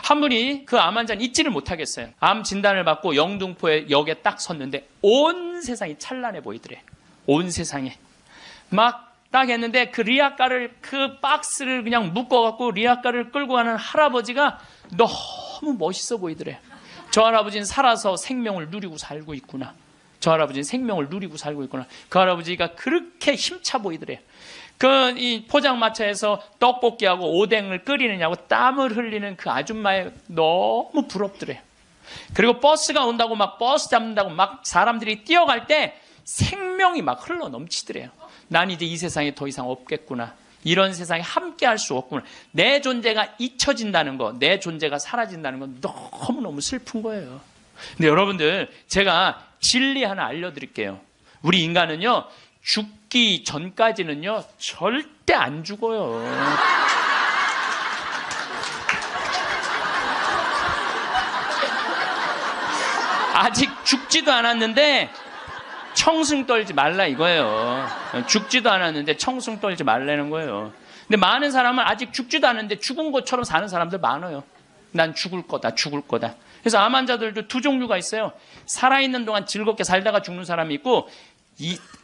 한 분이 그 암 환자는 잊지를 못하겠어요. 암 진단을 받고 영등포에 역에 딱 섰는데 온 세상이 찬란해 보이더래. 온 세상에. 막 딱 했는데 그 리아카를, 그 박스를 그냥 묶어갖고 리아카를 끌고 가는 할아버지가 너무 멋있어 보이더래. 저 할아버지는 살아서 생명을 누리고 살고 있구나. 저 할아버지는 생명을 누리고 살고 있구나. 그 할아버지가 그렇게 힘차 보이더래. 이 포장마차에서 떡볶이하고 오뎅을 끓이느냐고 땀을 흘리는 그 아줌마에 너무 부럽더래. 그리고 버스가 온다고 막 버스 잡는다고 막 사람들이 뛰어갈 때 생명이 막 흘러 넘치더래요. 난 이제 이 세상에 더 이상 없겠구나. 이런 세상에 함께 할 수 없구나. 내 존재가 잊혀진다는 거, 내 존재가 사라진다는 건 너무너무 슬픈 거예요. 근데 여러분들, 제가 진리 하나 알려드릴게요. 우리 인간은요, 죽기 전까지는요, 절대 안 죽어요. 아직 죽지도 않았는데 청승 떨지 말라 이거예요. 죽지도 않았는데 청승 떨지 말라는 거예요. 근데 많은 사람은 아직 죽지도 않았는데 죽은 것처럼 사는 사람들 많아요. 난 죽을 거다, 죽을 거다. 그래서 암 환자들도 두 종류가 있어요. 살아있는 동안 즐겁게 살다가 죽는 사람이 있고,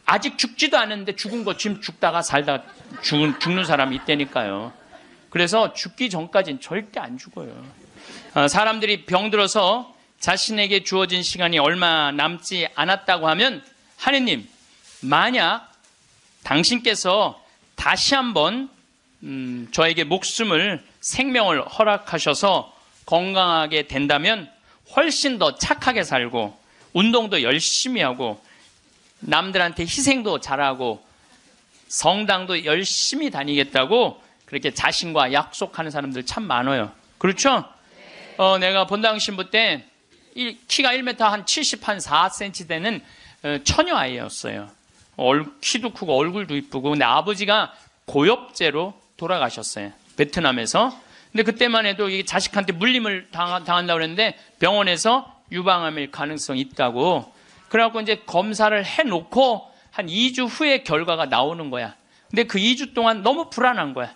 아직 죽지도 않았는데 죽은 것처럼 죽다가 살다가 죽는 사람이 있다니까요. 그래서 죽기 전까지는 절대 안 죽어요. 사람들이 병들어서 자신에게 주어진 시간이 얼마 남지 않았다고 하면, 하느님, 만약 당신께서 다시 한번 저에게 생명을 허락하셔서 건강하게 된다면 훨씬 더 착하게 살고 운동도 열심히 하고 남들한테 희생도 잘하고 성당도 열심히 다니겠다고 그렇게 자신과 약속하는 사람들 참 많아요. 그렇죠? 내가 본당 신부 때 키가 1m 한 70, 한 4cm 되는 처녀 아이였어요. 키도 크고 얼굴도 이쁘고. 근데 아버지가 고엽제로 돌아가셨어요. 베트남에서. 근데 그때만 해도 이 자식한테 물림을 당한다고 그랬는데 병원에서 유방암일 가능성이 있다고. 그래갖고 이제 검사를 해놓고 한 2주 후에 결과가 나오는 거야. 근데 그 2주 동안 너무 불안한 거야.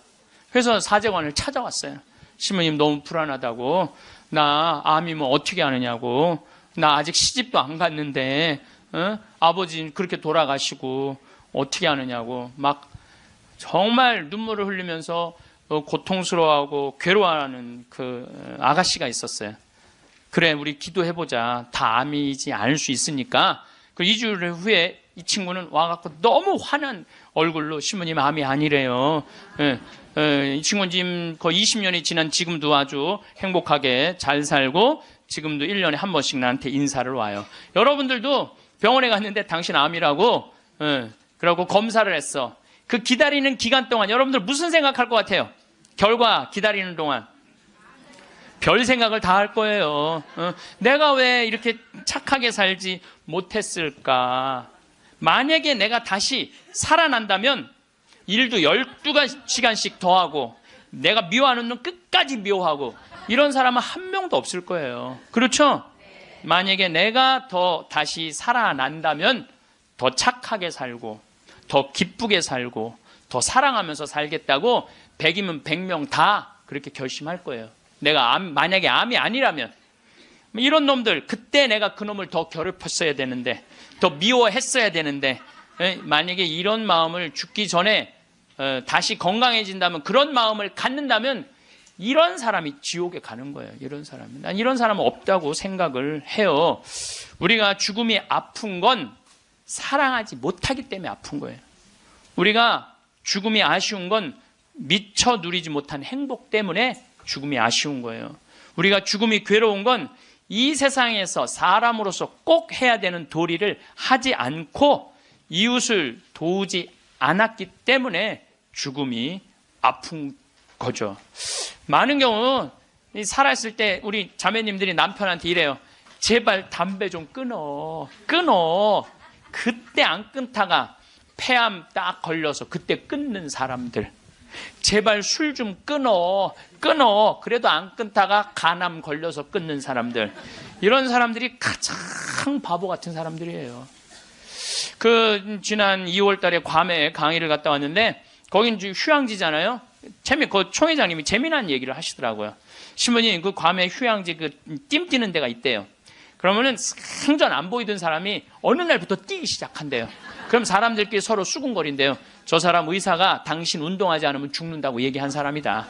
그래서 사제관을 찾아왔어요. 신부님 너무 불안하다고. 나 암이면 어떻게 하느냐고. 나 아직 시집도 안 갔는데 아버지 그렇게 돌아가시고 어떻게 하느냐고 막 정말 눈물을 흘리면서 고통스러워하고 괴로워하는 그 아가씨가 있었어요. 그래, 우리 기도해보자. 다 암이지 않을 수 있으니까. 그 2주 후에 이 친구는 와갖고 너무 환한 얼굴로 신부님 암이 아니래요. 이 친구는 지금 거의 20년이 지난 지금도 아주 행복하게 잘 살고 지금도 1년에 한 번씩 나한테 인사를 와요. 여러분들도 병원에 갔는데 당신 암이라고 그러고 검사를 했어. 그 기다리는 기간 동안 여러분들 무슨 생각할 것 같아요? 결과 기다리는 동안 별 생각을 다 할 거예요. 내가 왜 이렇게 착하게 살지 못했을까? 만약에 내가 다시 살아난다면 일도 12시간씩 더 하고 내가 미워하는 놈 끝까지 미워하고 이런 사람은 한 명도 없을 거예요. 그렇죠? 만약에 내가 다시 살아난다면 더 착하게 살고 더 기쁘게 살고 더 사랑하면서 살겠다고 100이면 100명 다 그렇게 결심할 거예요. 내가 만약에 암이 아니라면 이런 놈들 그때 내가 그 놈을 더 괴롭혔어야 되는데 더 미워했어야 되는데 만약에 이런 마음을 죽기 전에 다시 건강해진다면 그런 마음을 갖는다면 이런 사람이 지옥에 가는 거예요. 이런 사람은. 난 이런 사람은 없다고 생각을 해요. 우리가 죽음이 아픈 건 사랑하지 못하기 때문에 아픈 거예요. 우리가 죽음이 아쉬운 건 미처 누리지 못한 행복 때문에 죽음이 아쉬운 거예요. 우리가 죽음이 괴로운 건 이 세상에서 사람으로서 꼭 해야 되는 도리를 하지 않고 이웃을 도우지 않았기 때문에 죽음이 아픈 거죠. 많은 경우 살아있을 때 우리 자매님들이 남편한테 이래요. 제발 담배 좀 끊어. 그때 안 끊다가 폐암 딱 걸려서 그때 끊는 사람들. 제발 술 좀 끊어. 그래도 안 끊다가 간암 걸려서 끊는 사람들. 이런 사람들이 가장 바보 같은 사람들이에요. 지난 2월 달에 괌에 강의를 갔다 왔는데 거긴 휴양지잖아요. 그 총회장님이 재미난 얘기를 하시더라고요. 신부님, 그 괌에 휴양지 띠 뛰는 데가 있대요. 그러면은 생전 안 보이던 사람이 어느 날부터 뛰기 시작한대요. 그럼 사람들끼리 서로 수군거린대요. 저 사람 의사가 당신 운동하지 않으면 죽는다고 얘기한 사람이다.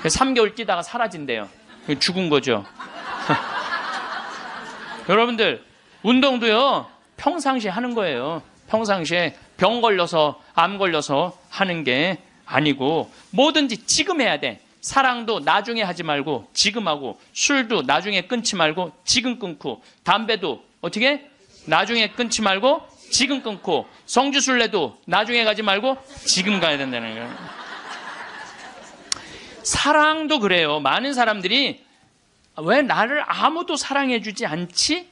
3개월 뛰다가 사라진대요. 죽은 거죠. 여러분들, 운동도요, 평상시에 하는 거예요. 평상시에 병 걸려서, 암 걸려서 하는 게 아니고, 뭐든지 지금 해야 돼. 사랑도 나중에 하지 말고 지금 하고, 술도 나중에 끊지 말고 지금 끊고, 담배도 어떻게? 나중에 끊지 말고 지금 끊고, 성주순례도 나중에 가지 말고 지금 가야 된다는 거예요. 사랑도 그래요. 많은 사람들이 왜 나를 아무도 사랑해주지 않지?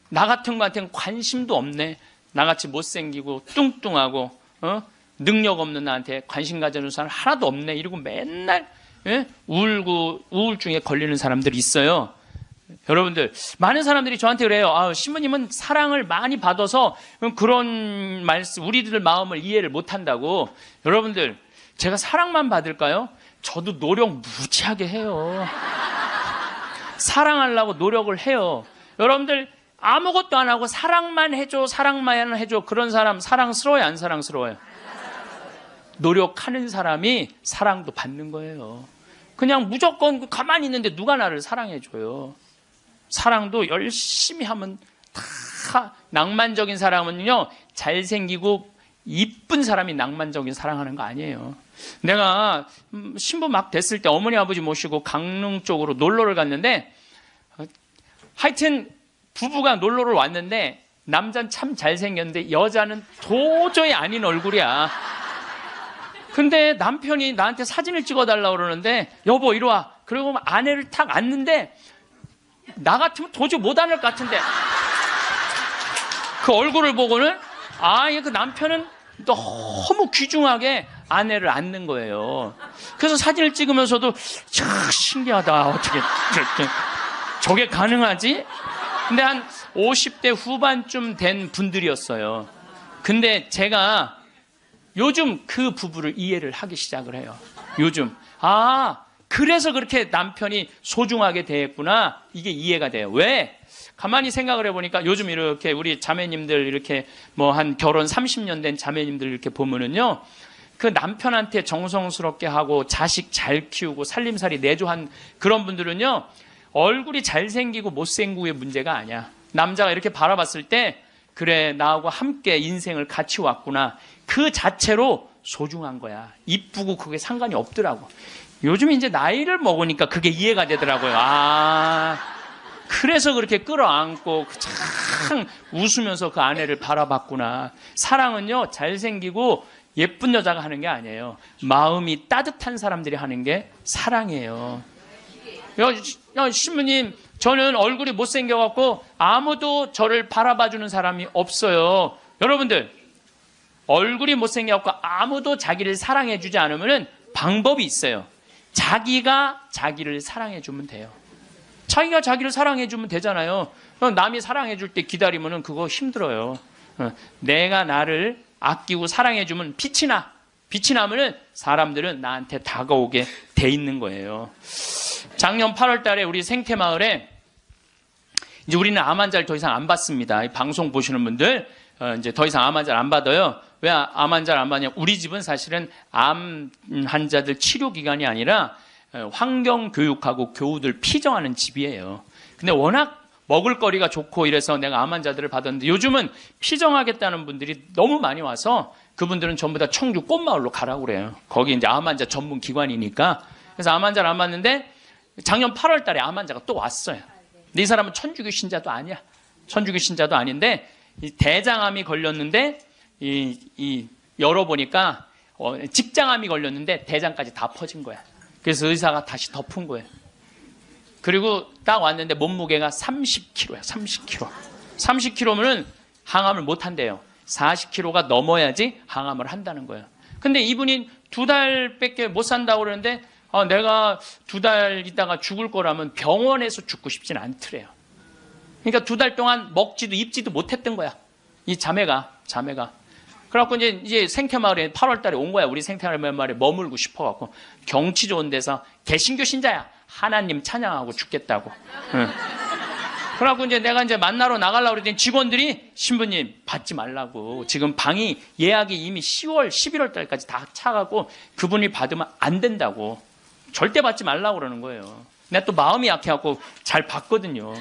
나 같은 거한테는 관심도 없네. 나같이 못생기고 뚱뚱하고 능력 없는 나한테 관심 가져주는 사람 하나도 없네. 이러고 맨날 울고 우울증에 걸리는 사람들이 있어요. 여러분들, 많은 사람들이 저한테 그래요. 신부님은 사랑을 많이 받아서 그런 말씀, 우리들 마음을 이해를 못한다고. 여러분들, 제가 사랑만 받을까요? 저도 노력 무지하게 해요. 사랑하려고 노력을 해요. 여러분들, 아무것도 안 하고 사랑만 해줘, 사랑만 해줘. 그런 사람 사랑스러워요, 안 사랑스러워요? 노력하는 사람이 사랑도 받는 거예요. 그냥 무조건 가만히 있는데 누가 나를 사랑해줘요? 사랑도 열심히 하면 다, 낭만적인 사람은요, 잘생기고 이쁜 사람이 낭만적인 사랑하는 거 아니에요. 내가 신부 막 됐을 때 어머니 아버지 모시고 강릉 쪽으로 놀러를 갔는데, 하여튼 부부가 놀러를 왔는데 남자는 참 잘생겼는데 여자는 도저히 아닌 얼굴이야. 근데 남편이 나한테 사진을 찍어달라고 그러는데, 여보 이리 와. 그리고 아내를 탁 앉는데 나 같으면 도저히 못 앉을 것 같은데, 그 얼굴을 보고는 그 남편은 너무 귀중하게 아내를 앉는 거예요. 그래서 사진을 찍으면서도 참 신기하다. 어떻게 저게 가능하지? 근데 한 50대 후반쯤 된 분들이었어요. 근데 제가 요즘 그 부부를 이해를 하기 시작을 해요. 요즘 그래서 그렇게 남편이 소중하게 대했구나, 이게 이해가 돼요. 왜? 가만히 생각을 해보니까 요즘 이렇게 우리 자매님들 이렇게 뭐 한 결혼 30년 된 자매님들 이렇게 보면은요, 그 남편한테 정성스럽게 하고 자식 잘 키우고 살림살이 내조한 그런 분들은요, 얼굴이 잘생기고 못생기고의 문제가 아니야. 남자가 이렇게 바라봤을 때, 그래, 나하고 함께 인생을 같이 왔구나, 그 자체로 소중한 거야. 이쁘고 그게 상관이 없더라고. 요즘 이제 나이를 먹으니까 그게 이해가 되더라고요. 그래서 그렇게 끌어안고 참 웃으면서 그 아내를 바라봤구나. 사랑은요, 잘생기고 예쁜 여자가 하는 게 아니에요. 마음이 따뜻한 사람들이 하는 게 사랑이에요. 신부님, 저는 얼굴이 못생겨갖고 아무도 저를 바라봐주는 사람이 없어요. 여러분들, 얼굴이 못생겨갖고 아무도 자기를 사랑해주지 않으면 방법이 있어요. 자기가 자기를 사랑해주면 돼요. 자기가 자기를 사랑해주면 되잖아요. 남이 사랑해줄 때 기다리면 그거 힘들어요. 내가 나를 아끼고 사랑해주면 빛이 나. 빛이 나면은 사람들은 나한테 다가오게 돼 있는 거예요. 작년 8월 달에 우리 생태마을에, 이제 우리는 암 환자를 더 이상 안 받습니다. 이 방송 보시는 분들, 이제 더 이상 암 환자를 안 받아요. 왜 암 환자를 안 받냐? 우리 집은 사실은 암 환자들 치료 기관이 아니라 환경 교육하고 교우들 피정하는 집이에요. 근데 워낙 먹을거리가 좋고 이래서 내가 암 환자들을 받았는데, 요즘은 피정하겠다는 분들이 너무 많이 와서 그분들은 전부 다 청주 꽃마을로 가라고 그래요. 거기 이제 암 환자 전문 기관이니까. 그래서 암 환자를 안 받는데, 작년 8월 달에 암 환자가 또 왔어요. 근데 이 사람은 천주교 신자도 아니야. 천주교 신자도 아닌데, 이 대장암이 걸렸는데, 열어보니까 직장암이 걸렸는데 대장까지 다 퍼진 거야. 그래서 의사가 다시 덮은 거예요. 그리고 딱 왔는데 몸무게가 30kg야. 30kg. 30kg면은 항암을 못 한대요. 40kg가 넘어야지 항암을 한다는 거예요. 근데 이분이 2달밖에 못 산다고 그러는데, 내가 2달 있다가 죽을 거라면 병원에서 죽고 싶진 않더래요. 그러니까 2달 동안 먹지도 입지도 못했던 거야. 이 자매가. 그래갖고 이제 생태마을에 8월 달에 온 거야. 우리 생태마을에 머물고 싶어갖고. 경치 좋은 데서 개신교 신자야. 하나님 찬양하고 죽겠다고. 응. 그래갖고 이제 내가 이제 만나러 나가려고 그랬더니 직원들이 신부님 받지 말라고. 지금 방이 예약이 이미 10월, 11월 달까지 다 차가고 그분이 받으면 안 된다고. 절대 받지 말라고 그러는 거예요. 내가 또 마음이 약해갖고 잘 받거든요.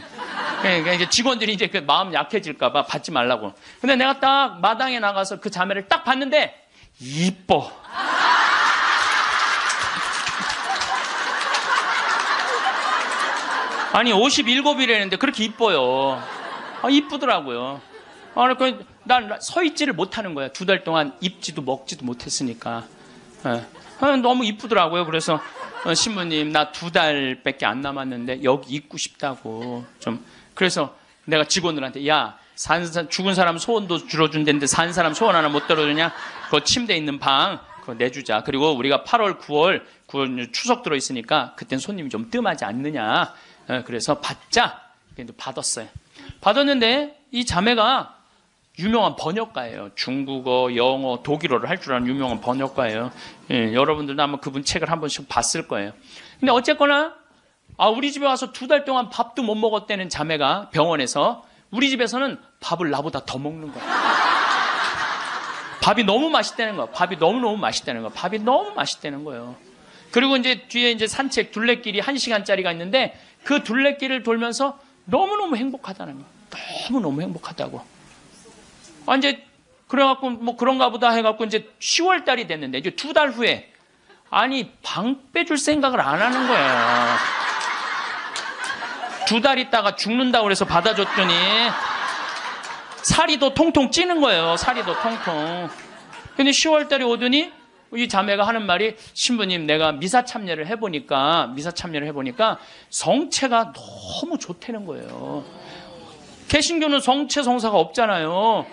그러니까 이제 직원들이 이제 그 마음 약해질까봐 받지 말라고. 근데 내가 딱 마당에 나가서 그 자매를 딱 봤는데 이뻐. 아니 57이라는데 그렇게 이뻐요. 이쁘더라고요. 난 서 있지를 못하는 거야. 2달 동안 입지도 먹지도 못했으니까. 너무 이쁘더라고요. 그래서 신부님 나 2달밖에 안 남았는데 여기 있고 싶다고 좀. 그래서 내가 직원들한테 야 죽은 사람 소원도 들어준다는데 산 사람 소원 하나 못 들어주냐? 그 침대 있는 방 그거 내주자. 그리고 우리가 8월 9월 추석 들어있으니까 그땐 손님이 좀 뜸하지 않느냐. 그래서 받자. 받았어요. 받았는데 이 자매가 유명한 번역가예요. 중국어, 영어, 독일어를 할 줄 아는 유명한 번역가예요. 여러분들도 아마 그분 책을 한 번씩 봤을 거예요. 근데 어쨌거나 우리 집에 와서 2달 동안 밥도 못 먹었다는 자매가 병원에서 우리 집에서는 밥을 나보다 더 먹는 거야. 밥이 너무 맛있다는 거야. 밥이 너무너무 맛있다는 거야. 밥이 너무 맛있다는 거예요. 그리고 이제 뒤에 이제 산책 둘레길이 1시간짜리가 있는데 그 둘레길을 돌면서 너무너무 행복하다는 거야. 너무너무 행복하다고. 이제 그래갖고 뭐 그런가 보다 해갖고 이제 10월 달이 됐는데 이제 2달 후에 방 빼줄 생각을 안 하는 거야. 2달 있다가 죽는다고 그래서 받아줬더니 살이 더 통통 찌는 거예요. 살이 더 통통. 근데 10월 달에 오더니 이 자매가 하는 말이 신부님 내가 미사 참여를 해보니까 성체가 너무 좋다는 거예요. 개신교는 성체 성사가 없잖아요.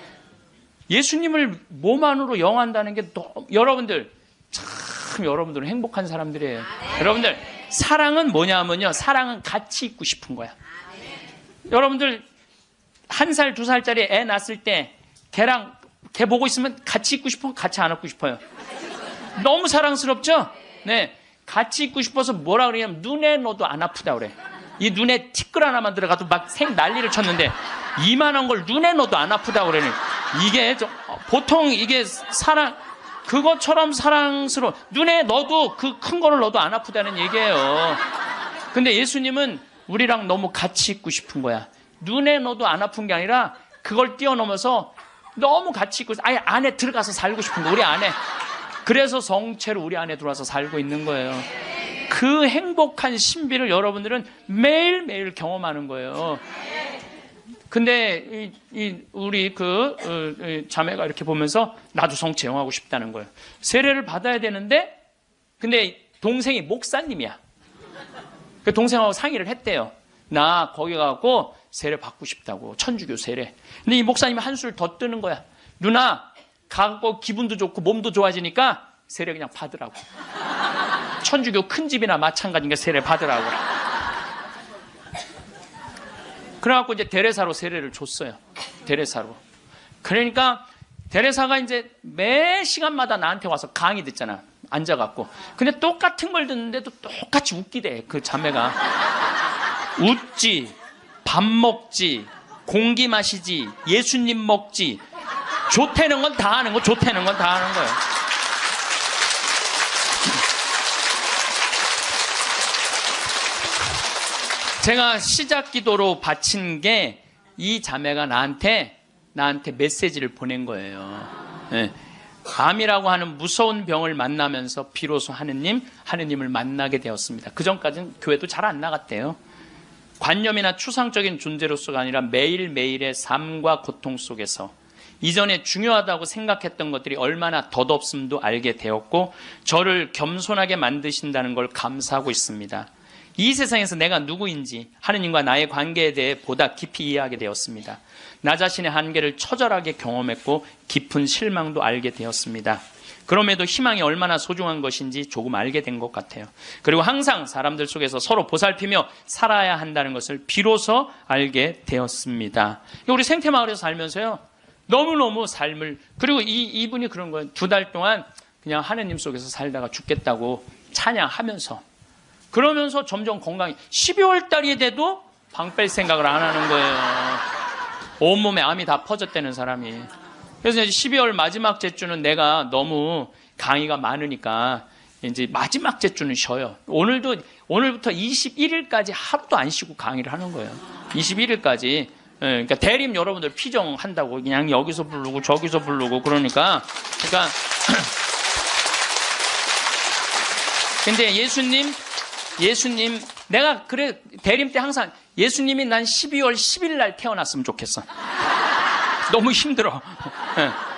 예수님을 몸 안으로 영한다는 게 여러분들 참 여러분들은 행복한 사람들이에요. 여러분들 사랑은 뭐냐면요. 사랑은 같이 있고 싶은 거야. 여러분들 1살, 2살짜리 애 낳았을 때 걔 보고 있으면 같이 있고 싶어? 같이 안 안고 싶어요? 너무 사랑스럽죠? 네. 같이 있고 싶어서 뭐라 그러냐면 눈에 넣어도 안 아프다 그래. 이 눈에 티끌 하나만 들어가도 막 난리를 쳤는데 이만한 걸 눈에 넣어도 안 아프다 그러니 이게 보통 이게 그것처럼 사랑스러워. 눈에 넣어도 그 큰 거를 넣어도 안 아프다는 얘기예요. 근데 예수님은 우리랑 너무 같이 있고 싶은 거야. 눈에 넣어도 안 아픈 게 아니라 그걸 뛰어넘어서 너무 같이 있고 아예 안에 들어가서 살고 싶은 거. 우리 안에. 그래서 성체로 우리 안에 들어와서 살고 있는 거예요. 그 행복한 신비를 여러분들은 매일매일 경험하는 거예요. 근데 우리 자매가 이렇게 보면서 나도 성체 영하고 싶다는 거예요. 세례를 받아야 되는데 근데 동생이 목사님이야. 그 동생하고 상의를 했대요. 나 거기 가고 세례 받고 싶다고. 천주교 세례. 근데 이 목사님이 한술 더 뜨는 거야. 누나 가고 기분도 좋고 몸도 좋아지니까 세례 그냥 받으라고. 천주교 큰 집이나 마찬가지니까 세례 받으라고. 그래갖고 이제 데레사로 세례를 줬어요. 데레사로. 그러니까 데레사가 이제 매 시간마다 나한테 와서 강의 듣잖아. 앉아갖고. 근데 똑같은 걸 듣는데도 똑같이 웃기대. 그 자매가. 웃지, 밥 먹지, 공기 마시지, 예수님 먹지. 좋다는 건 다 하는 거, 좋다는 건 다 하는 거예요. 제가 시작 기도로 바친 게 이 자매가 나한테 메시지를 보낸 거예요. 네. 암이라고 하는 무서운 병을 만나면서 비로소 하느님을 만나게 되었습니다. 그 전까지는 교회도 잘 안 나갔대요. 관념이나 추상적인 존재로서가 아니라 매일매일의 삶과 고통 속에서 이전에 중요하다고 생각했던 것들이 얼마나 덧없음도 알게 되었고 저를 겸손하게 만드신다는 걸 감사하고 있습니다. 이 세상에서 내가 누구인지 하느님과 나의 관계에 대해 보다 깊이 이해하게 되었습니다. 나 자신의 한계를 처절하게 경험했고 깊은 실망도 알게 되었습니다. 그럼에도 희망이 얼마나 소중한 것인지 조금 알게 된 것 같아요. 그리고 항상 사람들 속에서 서로 보살피며 살아야 한다는 것을 비로소 알게 되었습니다. 우리 생태마을에서 살면서요. 너무너무 삶을, 그리고 이분이 그런 거예요. 2달 동안 그냥 하느님 속에서 살다가 죽겠다고 찬양하면서, 그러면서 점점 건강이, 12월 달이 돼도 방 뺄 생각을 안 하는 거예요. 온몸에 암이 다 퍼졌다는 사람이. 그래서 이제 12월 마지막 제주는 내가 너무 강의가 많으니까 이제 마지막 제주는 쉬어요. 오늘부터 21일까지 하루도 안 쉬고 강의를 하는 거예요. 21일까지. 그러니까 대림 여러분들 피정한다고 그냥 여기서 부르고 저기서 부르고 그러니까 근데 예수님 내가 그래 대림 때 항상 예수님이 난 12월 10일 날 태어났으면 좋겠어. 너무 힘들어.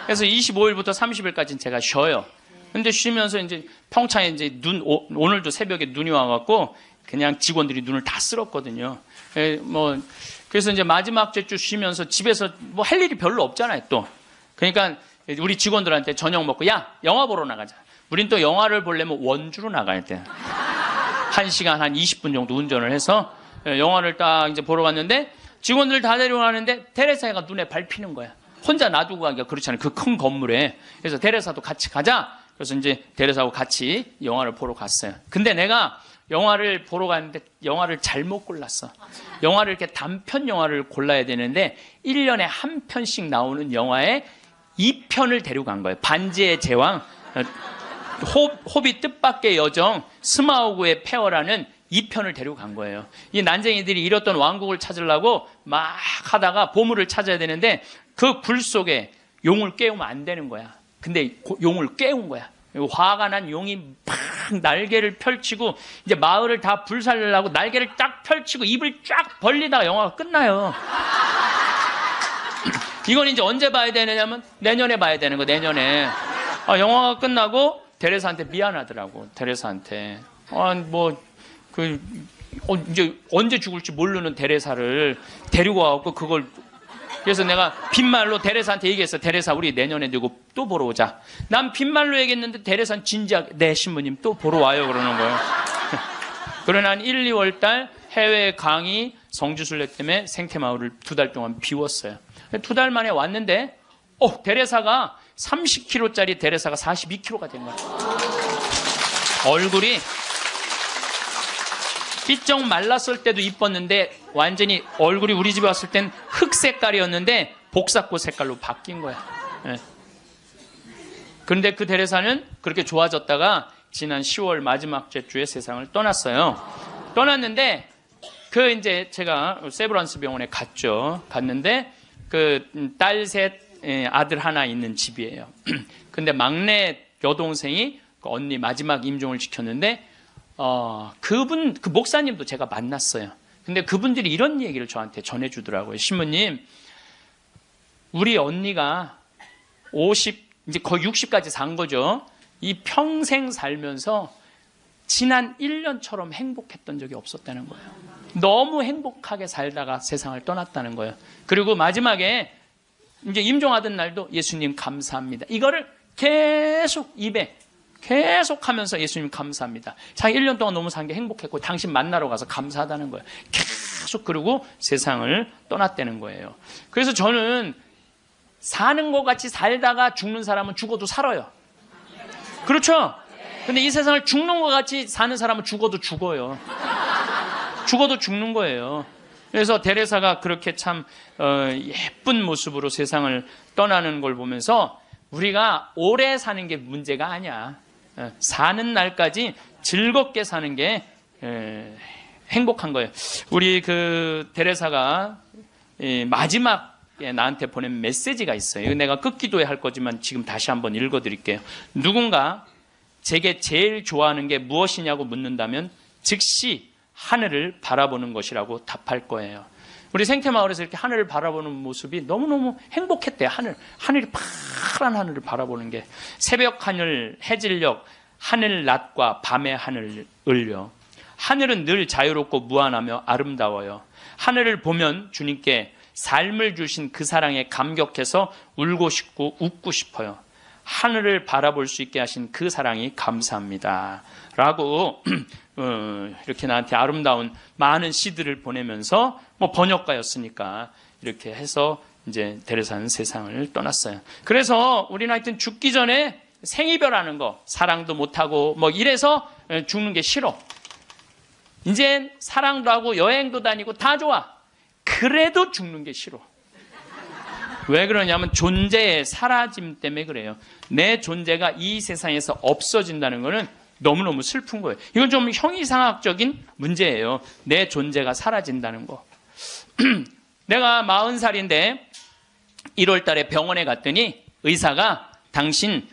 그래서 25일부터 30일까지는 제가 쉬어요. 근데 쉬면서 이제 평창에 이제 오늘도 새벽에 눈이 와갖고 그냥 직원들이 눈을 다 쓸었거든요. 그래서 이제 마지막 주 쉬면서 집에서 뭐 할 일이 별로 없잖아요, 또. 그러니까 우리 직원들한테 저녁 먹고, 야, 영화 보러 나가자. 우린 또 영화를 보려면 원주로 나가야 돼. 1시간 한 20분 정도 운전을 해서 영화를 딱 이제 보러 갔는데 직원들 다 데려가는데 테레사가 눈에 밟히는 거야. 혼자 놔두고 가기가 그렇잖아요. 그 큰 건물에. 그래서 테레사도 같이 가자. 그래서 이제 테레사하고 같이 영화를 보러 갔어요. 근데 내가 영화를 보러 갔는데 영화를 잘못 골랐어. 영화를 이렇게 단편 영화를 골라야 되는데 1년에 한 편씩 나오는 영화에 2편을 데려간 거예요. 반지의 제왕, 호빗 뜻밖의 여정, 스마우그의 폐허라는 2편을 데려간 거예요. 이 난쟁이들이 잃었던 왕국을 찾으려고 막 하다가 보물을 찾아야 되는데 그 굴 속에 용을 깨우면 안 되는 거야. 근데 용을 깨운 거야. 화가 난 용이 막 날개를 펼치고 이제 마을을 다 불살려고 날개를 딱 펼치고 입을 쫙 벌리다가 영화가 끝나요. 이건 이제 언제 봐야 되느냐면 내년에 봐야 되는 거, 내년에. 영화가 끝나고 데레사한테 미안하더라고. 데레사한테. 이제 언제 죽을지 모르는 데레사를 데리고 와갖고 그걸. 그래서 내가 빈말로 데레사한테 얘기했어. 데레사, 우리 내년에 누구 또 보러 오자. 난 빈말로 얘기했는데 데레사는 진지하게, 네, 신부님 또 보러 와요. 그러는 거예요. 그러나 한 1, 2월 달 해외 강의 성지순례 때문에 생태마을을 2달 동안 비웠어요. 2달 만에 왔는데, 데레사가 30kg짜리 데레사가 42kg가 된 거야. 얼굴이 삐쩍 말랐을 때도 이뻤는데 완전히 얼굴이 우리 집에 왔을 땐 흑 색깔이었는데 복사꽃 색깔로 바뀐 거야. 네. 그런데 그 데레사는 그렇게 좋아졌다가 지난 10월 마지막 주에 세상을 떠났어요. 떠났는데 이제 제가 세브란스 병원에 갔는데 딸 셋, 아들 하나 있는 집이에요. 근데 막내 여동생이 그 언니 마지막 임종을 지켰는데 그 목사님도 제가 만났어요. 근데 그분들이 이런 얘기를 저한테 전해주더라고요. 신부님, 우리 언니가 이제 거의 60까지 산 거죠. 이 평생 살면서 지난 1년처럼 행복했던 적이 없었다는 거예요. 너무 행복하게 살다가 세상을 떠났다는 거예요. 그리고 마지막에 이제 임종하던 날도 예수님 감사합니다. 이거를 계속 입에 계속 하면서 예수님 감사합니다. 자기 1년 동안 너무 산 게 행복했고 당신 만나러 가서 감사하다는 거예요. 계속 그러고 세상을 떠났다는 거예요. 그래서 저는 사는 것 같이 살다가 죽는 사람은 죽어도 살아요. 그렇죠? 근데 이 세상을 죽는 것 같이 사는 사람은 죽어도 죽어요. 죽어도 죽는 거예요. 그래서 데레사가 그렇게 참 예쁜 모습으로 세상을 떠나는 걸 보면서 우리가 오래 사는 게 문제가 아니야. 사는 날까지 즐겁게 사는 게 행복한 거예요. 우리 데레사가 마지막에 나한테 보낸 메시지가 있어요. 이거 내가 끝기도에 할 거지만 지금 다시 한번 읽어드릴게요. 누군가 제게 제일 좋아하는 게 무엇이냐고 묻는다면 즉시 하늘을 바라보는 것이라고 답할 거예요. 우리 생태마을에서 이렇게 하늘을 바라보는 모습이 너무너무 행복했대요. 하늘이 파란 하늘을 바라보는 게. 새벽 하늘, 해질녘, 하늘 낮과 밤의 하늘을요. 하늘은 늘 자유롭고 무한하며 아름다워요. 하늘을 보면 주님께 삶을 주신 그 사랑에 감격해서 울고 싶고 웃고 싶어요. 하늘을 바라볼 수 있게 하신 그 사랑이 감사합니다. 라고 이렇게 나한테 아름다운 많은 시들을 보내면서 번역가였으니까 이렇게 해서 이제 데레사는 세상을 떠났어요. 그래서 우리는 하여튼 죽기 전에 생이별하는 거, 사랑도 못하고 뭐 이래서 죽는 게 싫어. 이제 사랑도 하고 여행도 다니고 다 좋아. 그래도 죽는 게 싫어. 왜 그러냐면 존재의 사라짐 때문에 그래요. 내 존재가 이 세상에서 없어진다는 거는 너무너무 슬픈 거예요. 이건 좀 형이상학적인 문제예요. 내 존재가 사라진다는 거. 내가 40살인데 1월 달에 병원에 갔더니 의사가 당신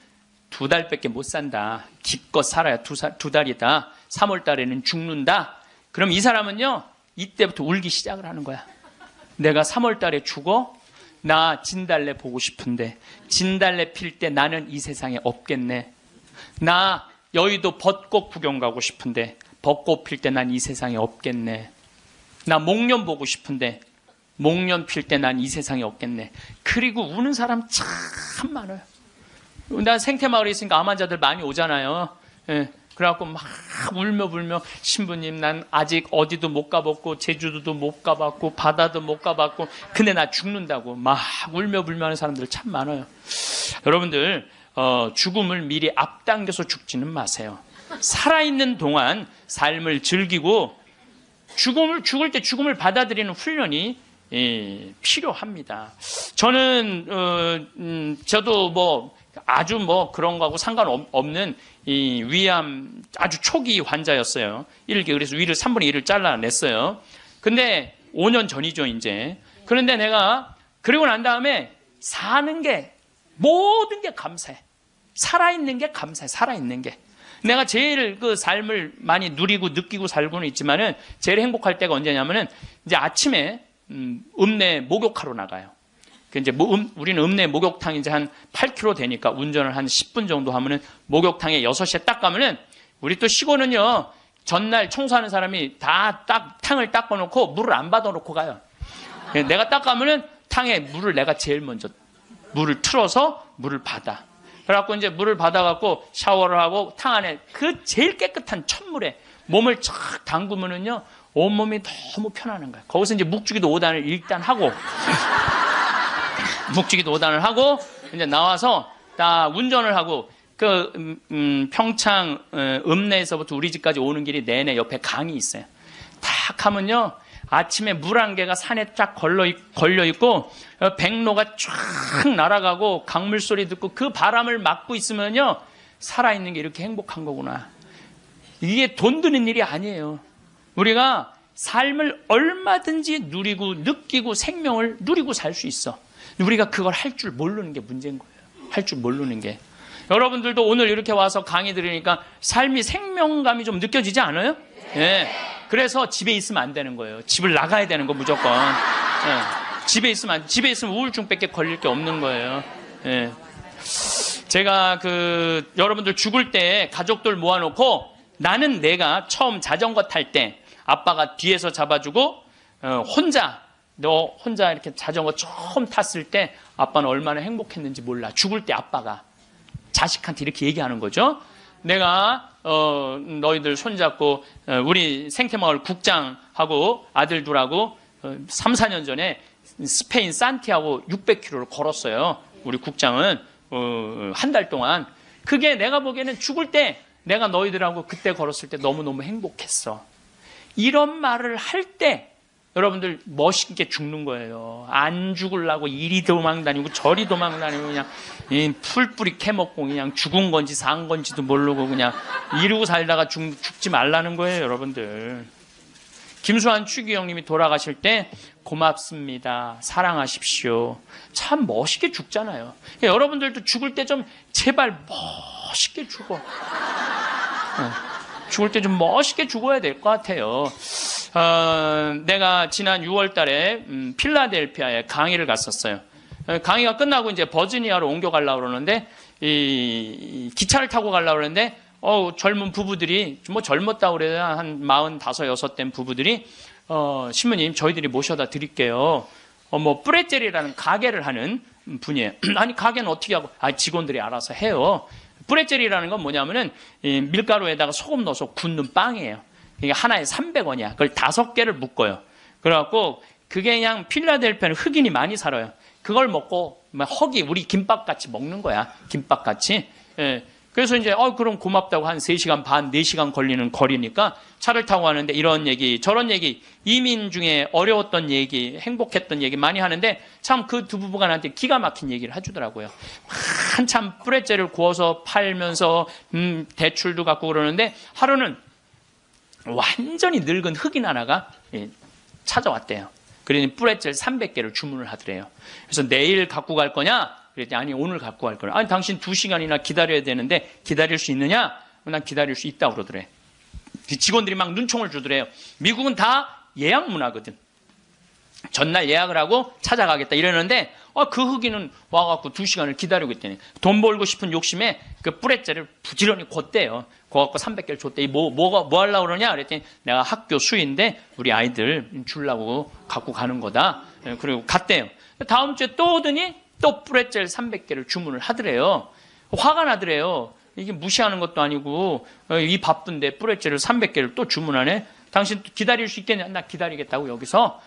2달밖에 못 산다. 기껏 살아야 두 달이다. 3월 달에는 죽는다. 그럼 이 사람은요, 이때부터 울기 시작을 하는 거야. 내가 3월 달에 죽어? 나 진달래 보고 싶은데 진달래 필 때 나는 이 세상에 없겠네. 나 여의도 벚꽃 구경 가고 싶은데 벚꽃 필 때 난 이 세상에 없겠네. 나 목련 보고 싶은데 목련 필 때 난 이 세상에 없겠네. 그리고 우는 사람 참 많아요. 나 생태마을에 있으니까 암 환자들 많이 오잖아요. 예. 그래갖고 막 울며 신부님 난 아직 어디도 못 가봤고 제주도도 못 가봤고 바다도 못 가봤고 근데 나 죽는다고 막 울며 불며 하는 사람들 참 많아요. 여러분들 죽음을 미리 앞당겨서 죽지는 마세요. 살아있는 동안 삶을 즐기고 죽을 때 죽음을 받아들이는 훈련이 필요합니다. 저는 저도 뭐 아주 뭐 그런 거하고 상관없는 이 위암 아주 초기 환자였어요. 그래서 위를 3분의 1을 잘라냈어요. 근데 5년 전이죠, 이제. 그런데 내가 그리고 난 다음에 사는 게 모든 게 감사해. 살아있는 게 감사해. 살아있는 게. 내가 제일 그 삶을 많이 누리고 느끼고 살고는 있지만은 제일 행복할 때가 언제냐면은 이제 아침에 읍내 목욕하러 나가요. 이제 우리는 읍내 목욕탕 이제 한 8km 되니까 운전을 한 10분 정도 하면은 목욕탕에 6시에 딱 가면은 우리 또 시골은요 전날 청소하는 사람이 다 탕을 닦아놓고 물을 안 받아놓고 가요. 내가 딱 가면은 탕에 물을 내가 제일 먼저 물을 틀어서 물을 받아. 그래갖고 이제 물을 받아갖고 샤워를 하고 탕 안에 그 제일 깨끗한 첫물에 몸을 쫙 담그면은요 온몸이 너무 편안한 거야. 거기서 이제 묵주기도 5단을 일단 하고 묵주기도 5단을 하고 이제 나와서 다 운전을 하고 그 평창 읍내에서부터 우리 집까지 오는 길이 내내 옆에 강이 있어요. 탁 하면요 아침에 물 한 개가 산에 쫙 걸려 있고 백로가 쫙 날아가고 강물 소리 듣고 그 바람을 맞고 있으면요 살아있는 게 이렇게 행복한 거구나. 이게 돈 드는 일이 아니에요. 우리가 삶을 얼마든지 누리고 느끼고 생명을 누리고 살 수 있어. 우리가 그걸 할 줄 모르는 게 문제인 거예요. 할 줄 모르는 게. 여러분들도 오늘 이렇게 와서 강의 들으니까 삶이 생명감이 좀 느껴지지 않아요? 네. 그래서 집에 있으면 안 되는 거예요. 집을 나가야 되는 거 무조건. 네. 집에 있으면 우울증밖에 걸릴 게 없는 거예요. 네. 제가 여러분들 죽을 때 가족들 모아놓고 나는 내가 처음 자전거 탈 때 아빠가 뒤에서 잡아주고 너 혼자 이렇게 자전거 처음 탔을 때 아빠는 얼마나 행복했는지 몰라. 죽을 때 아빠가 자식한테 이렇게 얘기하는 거죠. 내가 너희들 손잡고 우리 생태마을 국장하고 아들 둘하고 3, 4년 전에 스페인 산티아고 600km를 걸었어요. 우리 국장은 한 달 동안. 그게 내가 보기에는 죽을 때 내가 너희들하고 그때 걸었을 때 너무너무 행복했어. 이런 말을 할 때 여러분들 멋있게 죽는 거예요. 안 죽으려고 이리 도망다니고 저리 도망다니고 그냥 풀뿌리 캐먹고 그냥 죽은 건지 산 건지도 모르고 그냥 이러고 살다가 죽지 말라는 거예요, 여러분들. 김수환 추기경님이 돌아가실 때 고맙습니다. 사랑하십시오. 참 멋있게 죽잖아요. 그러니까 여러분들도 죽을 때 좀 제발 멋있게 죽어. 죽을 때 좀 멋있게 죽어야 될 것 같아요. 내가 지난 6월 달에 필라델피아에 강의를 갔었어요. 강의가 끝나고 이제 버지니아로 옮겨가려고 그러는데, 기차를 타고 가려고 그러는데, 젊은 부부들이, 뭐 젊었다고 그래야 한 45, 6 된 부부들이, 신부님, 저희들이 모셔다 드릴게요. 뿌레젤이라는 가게를 하는 분이에요. 아니, 가게는 어떻게 하고, 직원들이 알아서 해요. 뿌레젤이라는 건 뭐냐면은, 밀가루에다가 소금 넣어서 굽는 빵이에요. 이게 하나에 300원이야. 그걸 5개를 묶어요. 그래갖고, 그게 그냥 필라델피아는 흑인이 많이 살아요. 그걸 먹고 막 허기 우리 김밥같이 먹는 거야. 김밥같이. 예. 그래서 이제 그럼 고맙다고 한 3시간 반, 4시간 걸리는 거리니까 차를 타고 가는데 이런 얘기, 저런 얘기, 이민 중에 어려웠던 얘기, 행복했던 얘기 많이 하는데 참 그 두 부부가 나한테 기가 막힌 얘기를 해주더라고요. 한참 뿌레째를 구워서 팔면서 대출도 갖고 그러는데 하루는 완전히 늙은 흑인 하나가 찾아왔대요. 그러니 뿌레째 300개를 주문을 하더래요. 그래서 내일 갖고 갈 거냐? 그랬더니 아니 오늘 갖고 갈 거야. 아니 당신 2시간이나 기다려야 되는데 기다릴 수 있느냐? 난 기다릴 수 있다고 그러더래. 직원들이 막 눈총을 주더래요. 미국은 다 예약 문화거든. 전날 예약을 하고 찾아가겠다 이러는데 그 흑인은 와갖고 2시간을 기다리고 있더니 돈 벌고 싶은 욕심에 그 뿌레째를 부지런히 걷대요. 거갖고 300개를 줬대. 뭐 하려고 그러냐? 그랬더니 내가 학교 수인데 우리 아이들 주려고 갖고 가는 거다. 그리고 갔대요. 다음 주에 또 오더니 또 뿌레째 300개를 주문을 하더래요. 화가 나더래요. 이게 무시하는 것도 아니고 이 바쁜데 뿌레째를 300개를 또 주문하네. 당신 기다릴 수 있겠냐? 나 기다리겠다고 여기서.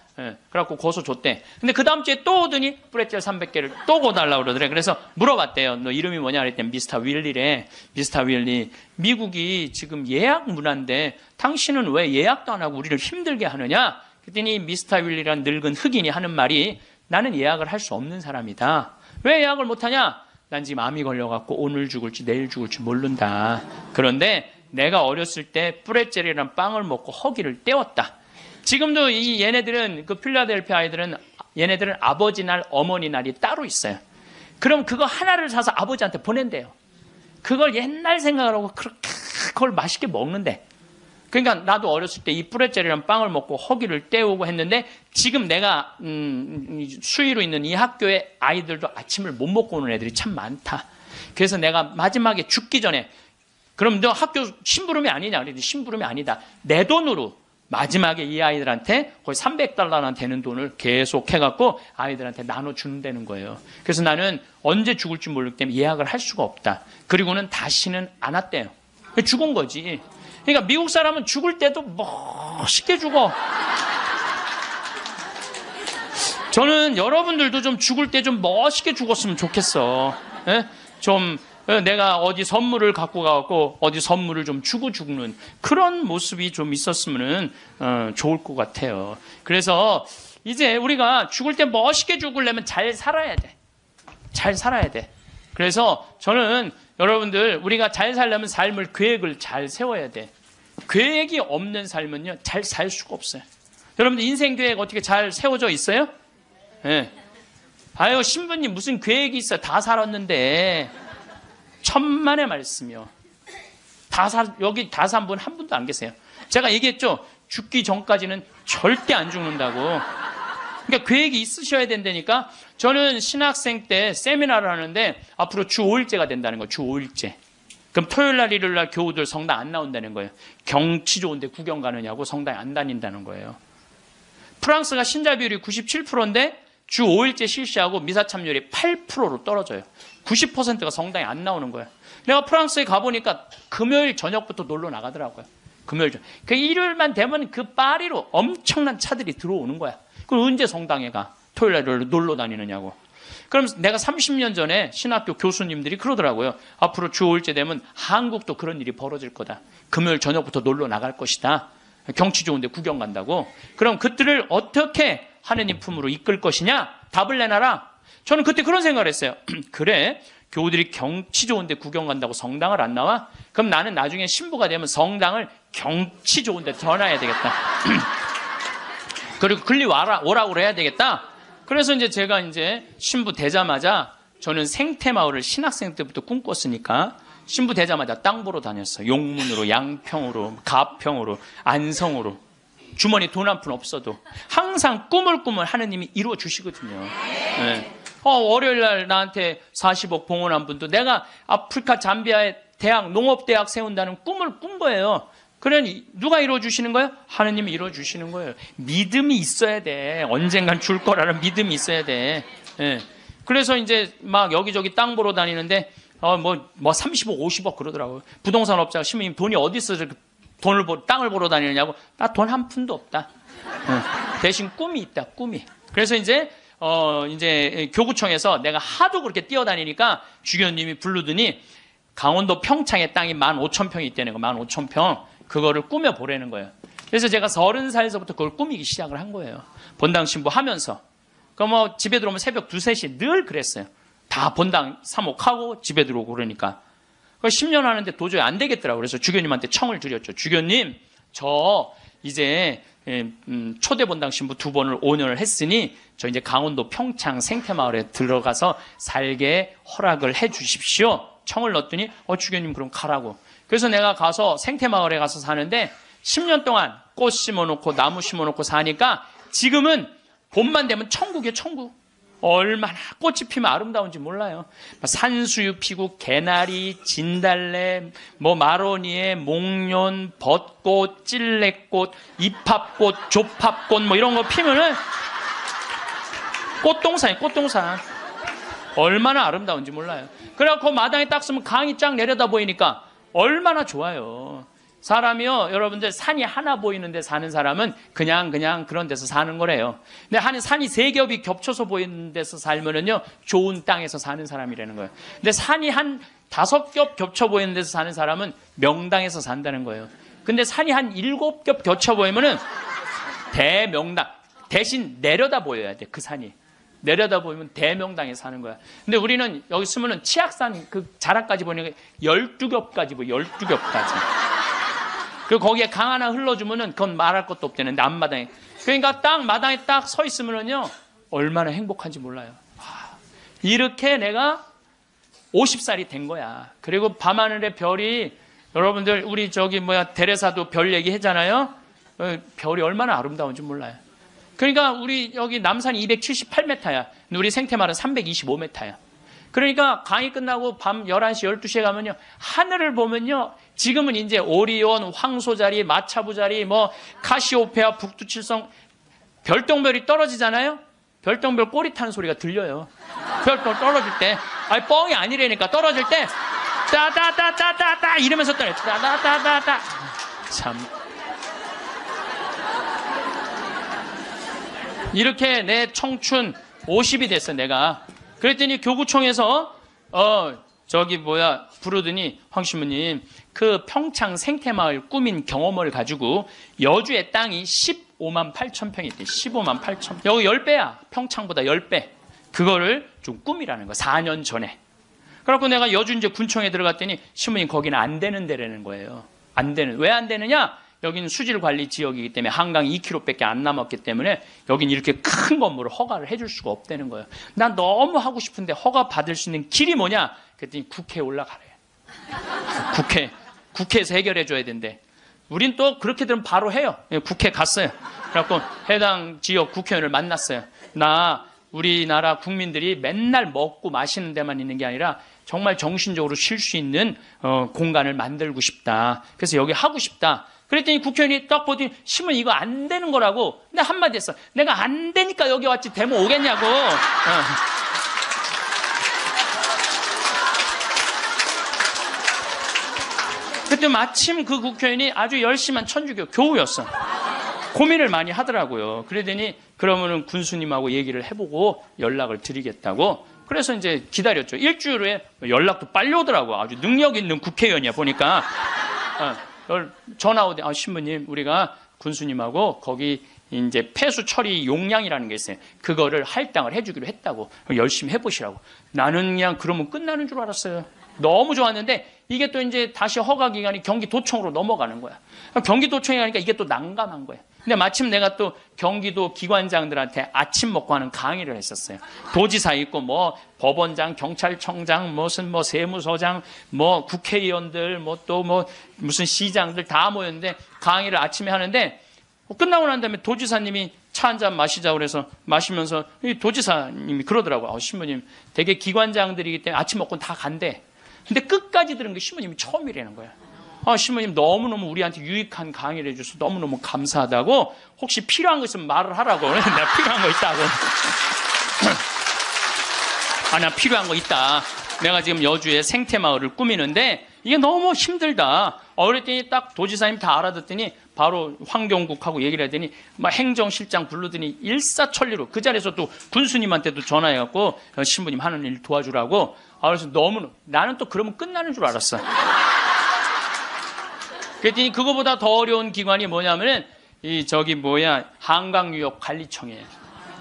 그래갖고 고소 줬대. 근데 그 다음 주에 또 오더니 뿌레째 300개를 또 고달라고 그러더래. 그래서 물어봤대요. 너 이름이 뭐냐? 그랬더니 미스터 윌리래. 미스터 윌리. 미국이 지금 예약 문화인데 당신은 왜 예약도 안 하고 우리를 힘들게 하느냐? 그랬더니 미스터 윌리란 늙은 흑인이 하는 말이 나는 예약을 할 수 없는 사람이다. 왜 예약을 못하냐? 난 지금 암이 걸려갖고 오늘 죽을지 내일 죽을지 모른다. 그런데 내가 어렸을 때 뿌레째리란 빵을 먹고 허기를 때웠다. 지금도 이 얘네들은 그 필라델피아 아이들은 얘네들은 아버지 날, 어머니 날이 따로 있어요. 그럼 그거 하나를 사서 아버지한테 보낸대요. 그걸 옛날 생각을 하고 그걸 맛있게 먹는데. 그러니까 나도 어렸을 때 이 뿌레째리란 빵을 먹고 허기를 때우고 했는데 지금 내가 수위로 있는 이 학교에 아이들도 아침을 못 먹고 오는 애들이 참 많다. 그래서 내가 마지막에 죽기 전에 그럼 너 학교 심부름이 아니냐? 그랬더니 심부름이 아니다. 내 돈으로 마지막에 이 아이들한테 거의 $300나 되는 돈을 계속 해갖고 아이들한테 나눠주는다는 거예요. 그래서 나는 언제 죽을지 모르기 때문에 예약을 할 수가 없다. 그리고는 다시는 안 왔대요. 죽은 거지. 그러니까 미국 사람은 죽을 때도 멋있게 죽어. 저는 여러분들도 좀 죽을 때 좀 멋있게 죽었으면 좋겠어. 예? 좀 내가 어디 선물을 갖고 가고 어디 선물을 좀 주고 죽는 그런 모습이 좀 있었으면 좋을 것 같아요. 그래서 이제 우리가 죽을 때 멋있게 죽으려면 잘 살아야 돼. 잘 살아야 돼. 그래서 저는 여러분들 우리가 잘 살려면 삶을 계획을 잘 세워야 돼. 계획이 없는 삶은요 잘 살 수가 없어요. 여러분들 인생 계획 어떻게 잘 세워져 있어요? 네. 아유 신부님 무슨 계획이 있어? 다 살았는데. 천만의 말씀이요. 여기 다 산 분 한 분도 안 계세요. 제가 얘기했죠. 죽기 전까지는 절대 안 죽는다고. 그러니까 계획이 있으셔야 된다니까. 저는 신학생 때 세미나를 하는데 앞으로 주 5일제가 된다는 거예요. 주 5일제. 그럼 토요일 날 일요일 날 교우들 성당 안 나온다는 거예요. 경치 좋은데 구경 가느냐고 성당에 안 다닌다는 거예요. 프랑스가 신자 비율이 97%인데 주 5일제 실시하고 미사 참여율이 8%로 떨어져요. 90%가 성당에 안 나오는 거예요. 내가 프랑스에 가보니까 금요일 저녁부터 놀러 나가더라고요. 금요일 저녁. 그 일요일만 되면 그 파리로 엄청난 차들이 들어오는 거야. 그럼 언제 성당에 가? 토요일 날 놀러 다니느냐고. 그럼 내가 30년 전에 신학교 교수님들이 그러더라고요. 앞으로 주 5일째 되면 한국도 그런 일이 벌어질 거다. 금요일 저녁부터 놀러 나갈 것이다. 경치 좋은데 구경 간다고. 그럼 그들을 어떻게 하느님 품으로 이끌 것이냐? 답을 내놔라. 저는 그때 그런 생각을 했어요. 그래, 교우들이 경치 좋은데 구경 간다고 성당을 안 나와? 그럼 나는 나중에 신부가 되면 성당을 경치 좋은데 전화해야 되겠다. 그리고 글리 오라고 해야 되겠다. 그래서 이제 제가 이제 신부 되자마자 저는 생태마을을 신학생 때부터 꿈꿨으니까 신부 되자마자 땅 보러 다녔어요. 용문으로, 양평으로, 가평으로, 안성으로. 주머니 돈 한 푼 없어도 항상 꿈을 꾸면 하느님이 이루어 주시거든요. 네. 월요일 날 나한테 40억 봉헌한 분도 내가 아프리카 잠비아에 대학, 농업대학 세운다는 꿈을 꾼 거예요. 그러니 누가 이루어 주시는 거예요? 하느님이 이루어 주시는 거예요. 믿음이 있어야 돼. 언젠간 줄 거라는 믿음이 있어야 돼. 네. 그래서 이제 막 여기저기 땅 보러 다니는데 뭐 30억, 50억 그러더라고요. 부동산 업자가 신부님 돈이 어디 있어서 땅을 보러 다니느냐고. 나 돈 한 푼도 없다. 대신 꿈이 있다, 꿈이. 그래서 이제 이제 교구청에서 내가 하도 그렇게 뛰어다니니까 주교님이 부르더니 강원도 평창에 땅이 15,000평이 있다는 거, 15,000평. 그거를 꾸며보라는 거예요. 그래서 제가 30살에서부터 그걸 꾸미기 시작을 한 거예요. 본당 신부 하면서. 뭐 집에 들어오면 새벽 2, 3시 늘 그랬어요. 다 본당 사목하고 집에 들어오고 그러니까. 10년 하는데 도저히 안 되겠더라고요. 그래서 주교님한테 청을 드렸죠. 주교님, 저 이제 초대 본당 신부 2번을 5년을 했으니 저 이제 강원도 평창 생태마을에 들어가서 살게 허락을 해 주십시오. 청을 넣었더니 주교님 그럼 가라고. 그래서 내가 가서 생태마을에 가서 사는데 10년 동안 꽃 심어놓고 나무 심어놓고 사니까 지금은 봄만 되면 천국이에요. 천국. 얼마나 꽃이 피면 아름다운지 몰라요. 산수유 피고 개나리, 진달래, 마로니에, 목련, 벚꽃, 찔레꽃, 이팝꽃, 조팝꽃 이런 거 피면은 꽃동산이에요. 꽃동산. 얼마나 아름다운지 몰라요. 그래갖고 마당에 딱 서면 강이 쫙 내려다 보이니까 얼마나 좋아요. 사람이요, 여러분들 산이 하나 보이는 데 사는 사람은 그냥 그런 데서 사는 거래요. 근데 산이 3겹이 겹쳐서 보이는 데서 살면은요, 좋은 땅에서 사는 사람이라는 거예요. 근데 산이 한 5겹 겹쳐 보이는 데서 사는 사람은 명당에서 산다는 거예요. 근데 산이 한 7겹 겹쳐 보이면은 대명당. 대신 내려다 보여야 돼, 그 산이. 내려다 보면 대명당에 사는 거야. 근데 우리는 여기 쓰면은 치악산 그 자락까지 보니까 12겹까지 보여, 12겹까지. 그리고 거기에 강 하나 흘러주면은 그건 말할 것도 없대는데 앞마당에. 그러니까 딱 마당에 딱 서 있으면은요, 얼마나 행복한지 몰라요. 이렇게 내가 50살이 된 거야. 그리고 밤하늘의 별이, 여러분들 우리 대레사도 별 얘기 했잖아요. 별이 얼마나 아름다운지 몰라요. 그러니까 우리 여기 남산이 278m야. 근데 우리 생태마을은 325m야. 그러니까 강의 끝나고 밤 11시, 12시에 가면요, 하늘을 보면요, 지금은 이제 오리온, 황소자리, 마차부자리, 카시오페아, 북두칠성, 별똥별이 떨어지잖아요? 별똥별 꼬리 타는 소리가 들려요. 별똥별 떨어질 때. 뻥이 아니라니까. 떨어질 때, 따다다다다다 이러면서 떨어요. 따다다다다. 참. 이렇게 내 청춘 50이 됐어, 내가. 그랬더니 교구청에서 부르더니 황 신부님, 그 평창 생태마을 꾸민 경험을 가지고 여주의 땅이 15만 8천 평이 있대. 15만 8천. 여기 10배야. 평창보다 10배. 그거를 좀 꾸미라는 거. 4년 전에. 그래갖고 내가 여주 이제 군청에 들어갔더니 신부님 거기는 안 되는 데라는 거예요. 안 되는. 왜 안 되느냐? 여기는 수질관리 지역이기 때문에 한강 2km밖에 안 남았기 때문에 여기는 이렇게 큰 건물을 허가를 해줄 수가 없다는 거예요. 난 너무 하고 싶은데 허가 받을 수 있는 길이 뭐냐? 그랬더니 국회에 올라가래. 국회에서 해결해 줘야 된대. 우린 또 그렇게 되면 바로 해요. 국회 갔어요. 그래갖고 해당 지역 국회의원을 만났어요. 나 우리나라 국민들이 맨날 먹고 마시는 데만 있는 게 아니라 정말 정신적으로 쉴 수 있는 공간을 만들고 싶다. 그래서 여기 하고 싶다. 그랬더니 국회의원이 딱 보더니 신부님 이거 안 되는 거라고. 근데 한마디 했어. 내가 안 되니까 여기 왔지 되면 오겠냐고. 그때 마침 그 국회의원이 아주 열심한 천주교 교우였어. 고민을 많이 하더라고요. 그러더니 그러면은 군수님하고 얘기를 해보고 연락을 드리겠다고. 그래서 이제 기다렸죠. 일주일 후에 연락도 빨리 오더라고. 아주 능력 있는 국회의원이야 보니까. 전화 오대. 신부님, 우리가 군수님하고 거기 이제 폐수 처리 용량이라는 게 있어요. 그거를 할당을 해주기로 했다고. 열심히 해보시라고. 나는 그냥 그러면 끝나는 줄 알았어요. 너무 좋았는데 이게 또 이제 다시 허가 기간이 경기도청으로 넘어가는 거야. 경기도청에 가니까 이게 또 난감한 거야. 근데 마침 내가 또 경기도 기관장들한테 아침 먹고 하는 강의를 했었어요. 도지사 있고 법원장, 경찰청장, 무슨 세무서장, 국회의원들, 무슨 시장들 다 모였는데 강의를 아침에 하는데 끝나고 난 다음에 도지사님이 차 한 잔 마시자고 그래서 마시면서 이 도지사님이 그러더라고요. 신부님, 되게 기관장들이기 때문에 아침 먹고는 다 간대. 근데 끝까지 들은 게 신부님이 처음이라는 거야. 신부님 너무너무 우리한테 유익한 강의를 해줘서 너무너무 감사하다고. 혹시 필요한 거 있으면 말을 하라고. 내가 필요한 거 있다고. 나 필요한 거 있다. 내가 지금 여주에 생태마을을 꾸미는데 이게 너무 힘들다. 그랬더니 딱 도지사님 다 알아듣더니 바로 환경국하고 얘기를 하더니 막 행정실장 부르더니 일사천리로 그 자리에서 또 군수님한테도 전화해갖고 신부님 하는 일 도와주라고. 그래서 너무 나는 또 그러면 끝나는 줄 알았어. 그랬더니 그거보다 더 어려운 기관이 뭐냐면은 한강유역관리청이에요.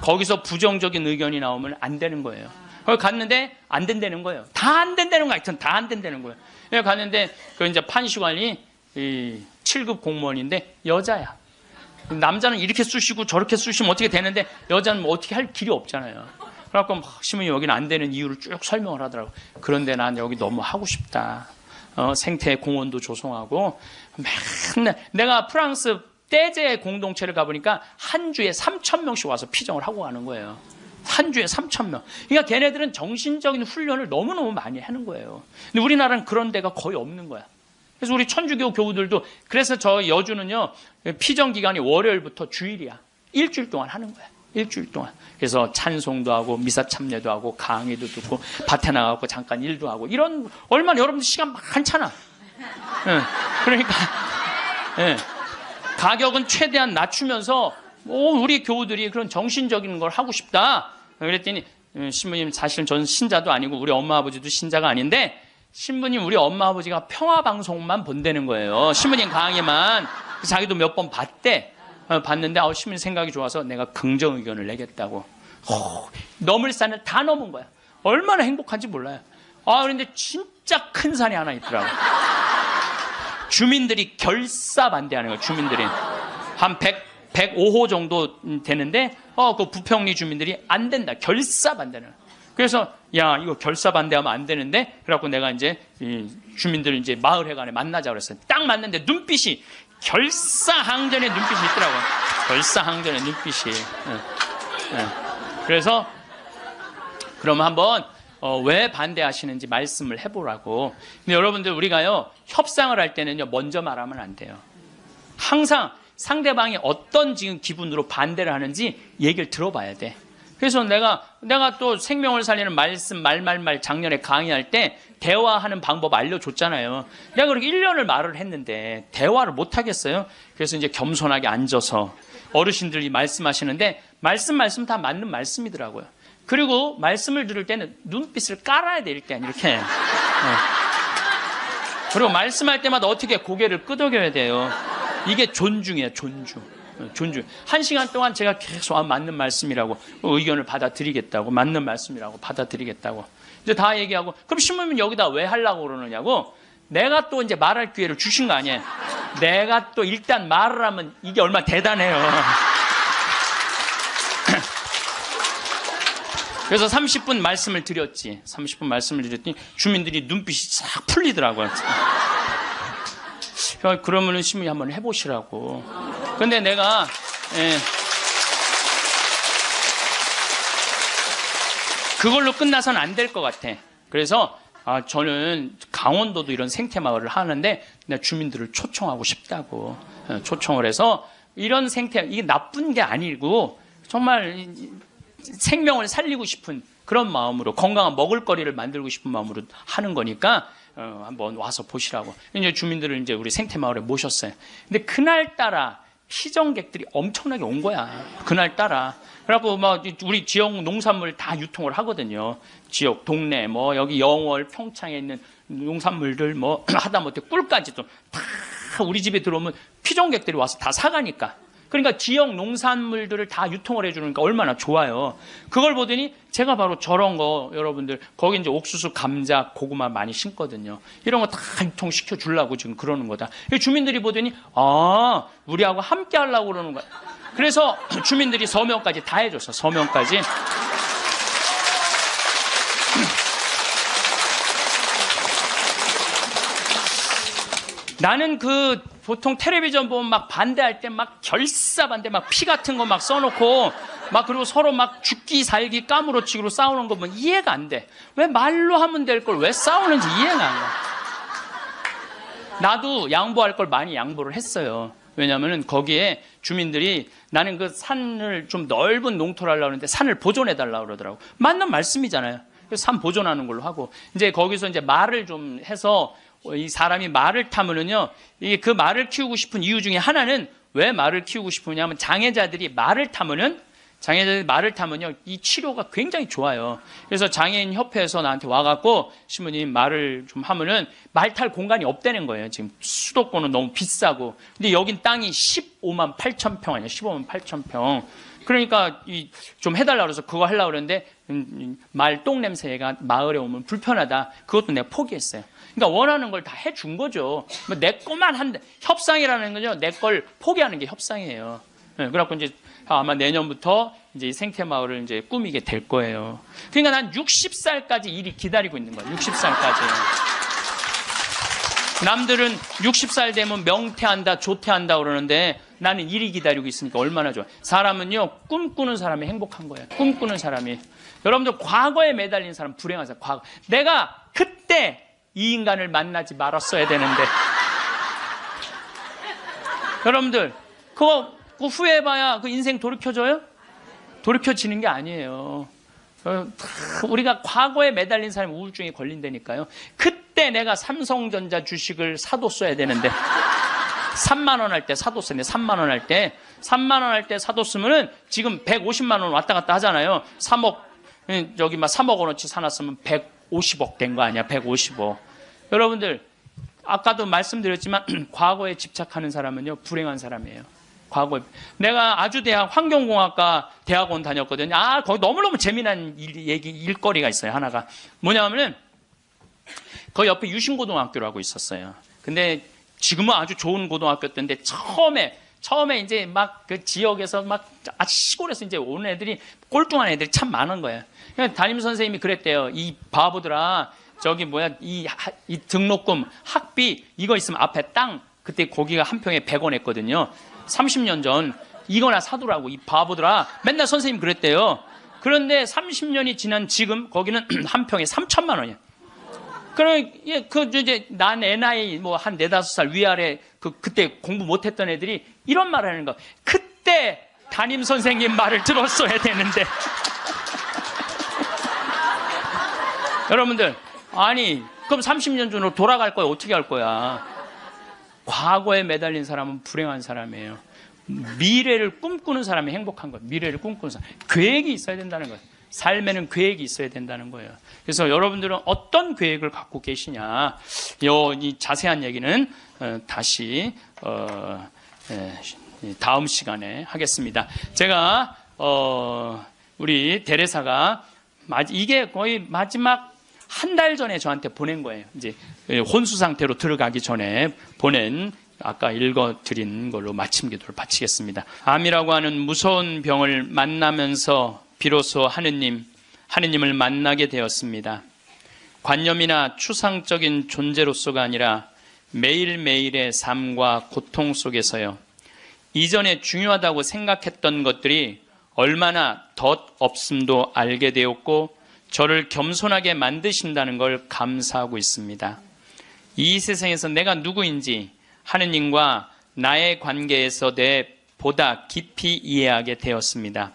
거기서 부정적인 의견이 나오면 안 되는 거예요. 거기 갔는데 안 된다는 거예요. 다 안 된다는 거 하여튼 다 안 된다는 거예요. 그래서 갔는데 그 이제 판시관이 7급 공무원인데 여자야. 남자는 이렇게 쑤시고 저렇게 쑤시면 어떻게 되는데 여자는 뭐 어떻게 할 길이 없잖아요. 그래갖고 신부님 여기는 안 되는 이유를 쭉 설명을 하더라고. 그런데 난 여기 너무 하고 싶다. 생태 공원도 조성하고 맨날 내가 프랑스 떼제 공동체를 가보니까 한 주에 3,000명씩 와서 피정을 하고 가는 거예요. 한 주에 3,000명. 그러니까 걔네들은 정신적인 훈련을 너무너무 많이 하는 거예요. 근데 우리나라는 그런 데가 거의 없는 거야. 그래서 우리 천주교 교우들도 그래서 저 여주는요 피정 기간이 월요일부터 주일이야. 일주일 동안 하는 거야. 일주일 동안. 그래서 찬송도 하고 미사 참례도 하고 강의도 듣고 밭에 나가고 잠깐 일도 하고 이런 얼마나 여러분들 시간 많잖아. 그러니까 가격은 최대한 낮추면서 우리 교우들이 그런 정신적인 걸 하고 싶다. 그랬더니 신부님 사실 저는 신자도 아니고 우리 엄마 아버지도 신자가 아닌데 신부님 우리 엄마 아버지가 평화방송만 본다는 거예요. 신부님 강의만. 자기도 몇 번 봤대. 봤는데 신부님 생각이 좋아서 내가 긍정 의견을 내겠다고. 넘을 산을 다 넘은 거야. 얼마나 행복한지 몰라요. 그런데 진짜 큰 산이 하나 있더라고. 주민들이 결사 반대하는 거예요. 주민들이 한 105호 정도 되는데 그 부평리 주민들이 안 된다. 결사 반대는. 그래서 야 이거 결사 반대하면 안 되는데 그래갖고 내가 이제 주민들 이제 마을회관에 만나자 그랬어요. 딱 만났는데 눈빛이 결사항전의 눈빛이 있더라고요. 결사항전의 눈빛이. 그래서 그러면 한번 왜 반대하시는지 말씀을 해보라고. 근데 여러분들 우리가요 협상을 할 때는요 먼저 말하면 안 돼요. 항상 상대방이 어떤 지금 기분으로 반대를 하는지 얘기를 들어봐야 돼. 그래서 내가 또 생명을 살리는 말씀 말 작년에 강의할 때 대화하는 방법 알려줬잖아요. 내가 그렇게 1년을 말을 했는데 대화를 못 하겠어요. 그래서 이제 겸손하게 앉아서 어르신들이 말씀하시는데 말씀 다 맞는 말씀이더라고요. 그리고 말씀을 들을 때는 눈빛을 깔아야 돼. 일단 이렇게. 그리고 말씀할 때마다 어떻게 고개를 끄덕여야 돼요. 이게 존중이에요. 존중. 1시간 동안 제가 계속 맞는 말씀이라고 의견을 받아들이겠다고 맞는 말씀이라고 받아들이겠다고 이제 다 얘기하고 그럼 신부님 여기다 왜 하려고 그러느냐고 내가 또 이제 말할 기회를 주신 거 아니에요. 내가 또 일단 말을 하면 이게 얼마나 대단해요. 그래서 30분 말씀을 드렸지. 30분 말씀을 드렸더니 주민들이 눈빛이 싹 풀리더라고요. 그러면은 신부님 한번 해보시라고. 근데 내가 그걸로 끝나서는 안 될 것 같아. 그래서 저는 강원도도 이런 생태마을을 하는데 내가 주민들을 초청하고 싶다고 초청을 해서 이런 생태 이게 나쁜 게 아니고 정말 생명을 살리고 싶은 그런 마음으로 건강한 먹을거리를 만들고 싶은 마음으로 하는 거니까 한번 와서 보시라고. 이제 주민들을 이제 우리 생태마을에 모셨어요. 근데 그날따라 피정객들이 엄청나게 온 거야. 그날따라. 그래갖고 막 우리 지역 농산물 다 유통을 하거든요. 지역 동네 뭐 여기 영월 평창에 있는 농산물들 뭐 하다못해 꿀까지도 다 우리 집에 들어오면 피정객들이 와서 다 사가니까. 그러니까 지역 농산물들을 다 유통을 해주니까 얼마나 좋아요. 그걸 보더니 제가 바로 저런 거 여러분들 거기 이제 옥수수, 감자, 고구마 많이 심거든요. 이런 거 다 유통시켜 주려고 지금 그러는 거다. 주민들이 보더니 우리하고 함께 하려고 그러는 거야. 그래서 주민들이 서명까지 다 해줬어. 서명까지. 나는 보통 텔레비전 보면 막 반대할 때 막 결사 반대 막 피 같은 거 막 써놓고 막 그리고 서로 막 죽기 살기 까무러치기로 싸우는 거 보면 이해가 안 돼. 왜 말로 하면 될 걸 왜 싸우는지 이해가 안 가. 나도 양보할 걸 많이 양보를 했어요. 왜냐하면 거기에 주민들이 나는 그 산을 좀 넓은 농토를 하려고 하는데 산을 보존해달라고 그러더라고. 맞는 말씀이잖아요. 그래서 삶 보존하는 걸로 하고, 이제 거기서 이제 말을 좀 해서 이 사람이 말을 타면은요, 이게 그 말을 키우고 싶은 이유 중에 하나는 왜 말을 키우고 싶으냐면 장애자들이 말을 타면은 이 치료가 굉장히 좋아요. 그래서 장애인 협회에서 나한테 와갖고 신부님 말을 좀 하면은 말 탈 공간이 없다는 거예요. 지금 수도권은 너무 비싸고. 근데 여긴 땅이 15만 8천 평 아니야. 15만 8천 평. 그러니까 좀 해달라고 그래서 그거 하려고 그러는데 말 똥 냄새가 마을에 오면 불편하다. 그것도 내가 포기했어요. 그러니까 원하는 걸 다 해준 거죠. 뭐 내 것만 한데 협상이라는 거죠. 내 걸 포기하는 게 협상이에요. 네, 그래갖고 이제 아마 내년부터 이제 생태마을을 이제 꾸미게 될 거예요. 그러니까 난 60살까지 일이 기다리고 있는 거예요. 60살까지. 남들은 60살 되면 명퇴한다, 조퇴한다 그러는데 나는 일이 기다리고 있으니까 얼마나 좋아. 사람은요, 꿈꾸는 사람이 행복한 거예요. 꿈꾸는 사람이. 여러분들 과거에 매달린 사람 불행한 사람. 과거. 내가 그때 이 인간을 만나지 말았어야 되는데. 여러분들 그거 후회해봐야 그 인생 돌이켜져요? 돌이켜지는 게 아니에요. 우리가 과거에 매달린 사람이 우울증에 걸린다니까요. 그때 내가 삼성전자 주식을 사뒀어야 되는데 3만 원 할 때 사뒀어야 돼. 3만 원 할 때 3만 원 할 때 사뒀으면은 지금 150만 원 왔다 갔다 하잖아요. 3억 저기 막 3억 원어치 사놨으면 150억 된 거 아니야. 150억. 여러분들 아까도 말씀드렸지만 과거에 집착하는 사람은요 불행한 사람이에요. 과거에 내가 아주대학 환경공학과 대학원 다녔거든요. 거기 너무너무 재미난 일거리가 있어요. 하나가 뭐냐면은 그 옆에 유신고등학교라고 있었어요. 근데 지금은 아주 좋은 고등학교였는데 처음에 이제 막 그 지역에서 막 시골에서 이제 오는 애들이 꼴뚱한 애들이 참 많은 거예요. 그러니까 담임 선생님이 그랬대요. 이 바보들아, 저기 이 등록금 학비 이거 있으면 앞에 땅, 그때 고기가 한 평에 100원 했거든요. 30년 전 이거나 사두라고, 이 바보들아. 맨날 선생님 그랬대요. 그런데 30년이 지난 지금 거기는 한 평에 3천만 원이야. 이제 난 애 나이 한 4-5살 위아래 그때 공부 못했던 애들이 이런 말을 하는 거. 그때 담임 선생님 말을 들었어야 되는데. 여러분들, 그럼 30년 전으로 돌아갈 거야? 어떻게 할 거야? 과거에 매달린 사람은 불행한 사람이에요. 미래를 꿈꾸는 사람이 행복한 거예요. 미래를 꿈꾸는 사람. 계획이 있어야 된다는 거예요. 삶에는 계획이 있어야 된다는 거예요. 그래서 여러분들은 어떤 계획을 갖고 계시냐, 이 자세한 얘기는 다시 다음 시간에 하겠습니다. 제가 우리 대레사가 이게 거의 마지막 한 달 전에 저한테 보낸 거예요. 이제 혼수 상태로 들어가기 전에 보낸, 아까 읽어드린 걸로 마침 기도를 바치겠습니다. 암이라고 하는 무서운 병을 만나면서 비로소 하느님을 만나게 되었습니다. 관념이나 추상적인 존재로서가 아니라 매일매일의 삶과 고통 속에서요. 이전에 중요하다고 생각했던 것들이 얼마나 덧없음도 알게 되었고 저를 겸손하게 만드신다는 걸 감사하고 있습니다. 이 세상에서 내가 누구인지 하느님과 나의 관계에서 보다 깊이 이해하게 되었습니다.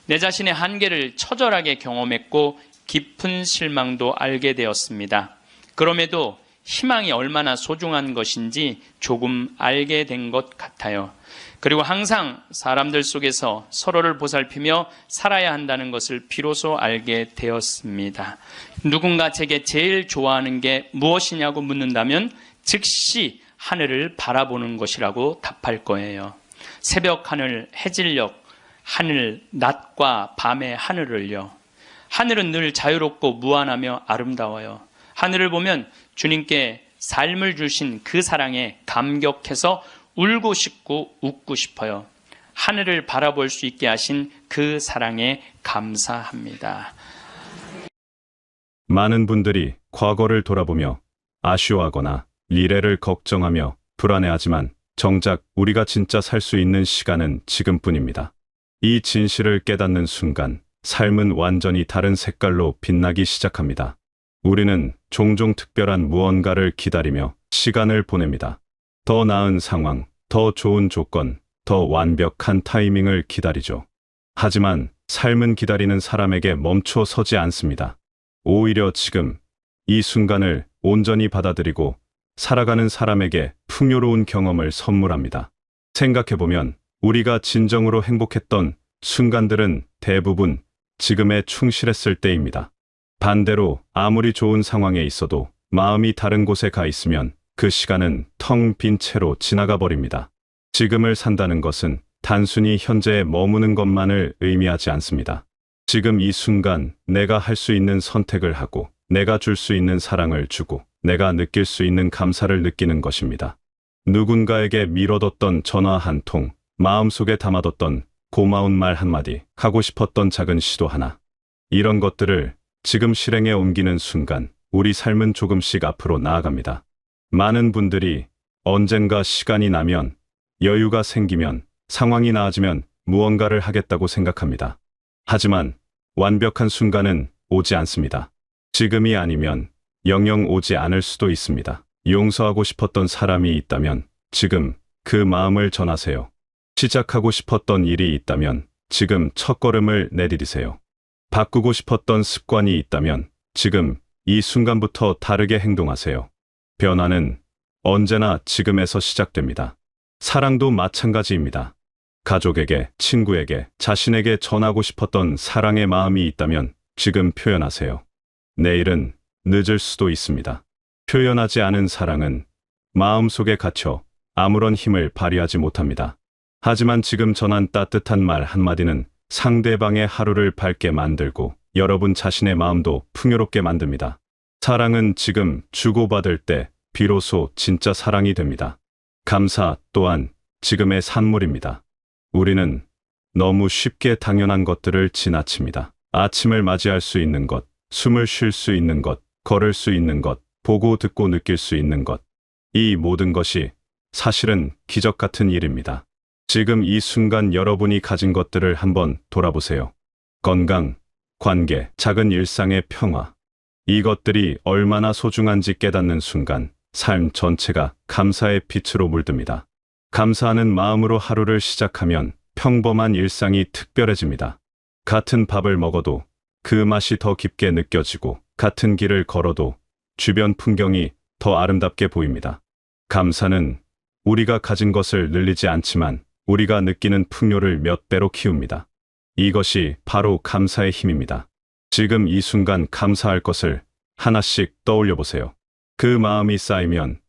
내 자신의 한계를 처절하게 경험했고 깊은 실망도 알게 되었습니다. 그럼에도 희망이 얼마나 소중한 것인지 조금 알게 된 것 같아요. 그리고 항상 사람들 속에서 서로를 보살피며 살아야 한다는 것을 비로소 알게 되었습니다. 누군가 제게 제일 좋아하는 게 무엇이냐고 묻는다면 즉시 하늘을 바라보는 것이라고 답할 거예요. 새벽 하늘, 해질녘 하늘, 낮과 밤의 하늘을요. 하늘은 늘 자유롭고 무한하며 아름다워요. 하늘을 보면 주님께 삶을 주신 그 사랑에 감격해서 울고 싶고 웃고 싶어요. 하늘을 바라볼 수 있게 하신 그 사랑에 감사합니다. 많은 분들이 과거를 돌아보며 아쉬워하거나 미래를 걱정하며 불안해하지만 정작 우리가 진짜 살 수 있는 시간은 지금뿐입니다. 이 진실을 깨닫는 순간 삶은 완전히 다른 색깔로 빛나기 시작합니다. 우리는 종종 특별한 무언가를 기다리며 시간을 보냅니다. 더 나은 상황, 더 좋은 조건, 더 완벽한 타이밍을 기다리죠. 하지만 삶은 기다리는 사람에게 멈춰 서지 않습니다. 오히려 지금 이 순간을 온전히 받아들이고 살아가는 사람에게 풍요로운 경험을 선물합니다. 생각해보면 우리가 진정으로 행복했던 순간들은 대부분 지금에 충실했을 때입니다. 반대로 아무리 좋은 상황에 있어도 마음이 다른 곳에 가 있으면 그 시간은 텅 빈 채로 지나가 버립니다. 지금을 산다는 것은 단순히 현재에 머무는 것만을 의미하지 않습니다. 지금 이 순간 내가 할 수 있는 선택을 하고 내가 줄 수 있는 사랑을 주고 내가 느낄 수 있는 감사를 느끼는 것입니다. 누군가에게 미뤄뒀던 전화 한 통, 마음속에 담아뒀던 고마운 말 한마디, 하고 싶었던 작은 시도 하나. 이런 것들을 지금 실행에 옮기는 순간 우리 삶은 조금씩 앞으로 나아갑니다. 많은 분들이 언젠가 시간이 나면, 여유가 생기면, 상황이 나아지면 무언가를 하겠다고 생각합니다. 하지만 완벽한 순간은 오지 않습니다. 지금이 아니면 영영 오지 않을 수도 있습니다. 용서하고 싶었던 사람이 있다면 지금 그 마음을 전하세요. 시작하고 싶었던 일이 있다면 지금 첫걸음을 내디디세요. 바꾸고 싶었던 습관이 있다면 지금 이 순간부터 다르게 행동하세요. 변화는 언제나 지금에서 시작됩니다. 사랑도 마찬가지입니다. 가족에게, 친구에게, 자신에게 전하고 싶었던 사랑의 마음이 있다면 지금 표현하세요. 내일은 늦을 수도 있습니다. 표현하지 않은 사랑은 마음속에 갇혀 아무런 힘을 발휘하지 못합니다. 하지만 지금 전한 따뜻한 말 한마디는 상대방의 하루를 밝게 만들고 여러분 자신의 마음도 풍요롭게 만듭니다. 사랑은 지금 주고받을 때 비로소 진짜 사랑이 됩니다. 감사 또한 지금의 산물입니다. 우리는 너무 쉽게 당연한 것들을 지나칩니다. 아침을 맞이할 수 있는 것, 숨을 쉴 수 있는 것, 걸을 수 있는 것, 보고 듣고 느낄 수 있는 것. 이 모든 것이 사실은 기적 같은 일입니다. 지금 이 순간 여러분이 가진 것들을 한번 돌아보세요. 건강, 관계, 작은 일상의 평화. 이것들이 얼마나 소중한지 깨닫는 순간 삶 전체가 감사의 빛으로 물듭니다. 감사하는 마음으로 하루를 시작하면 평범한 일상이 특별해집니다. 같은 밥을 먹어도 그 맛이 더 깊게 느껴지고 같은 길을 걸어도 주변 풍경이 더 아름답게 보입니다. 감사는 우리가 가진 것을 늘리지 않지만 우리가 느끼는 풍요를 몇 배로 키웁니다. 이것이 바로 감사의 힘입니다. 지금 이 순간 감사할 것을 하나씩 떠올려 보세요. 그 마음이 쌓이면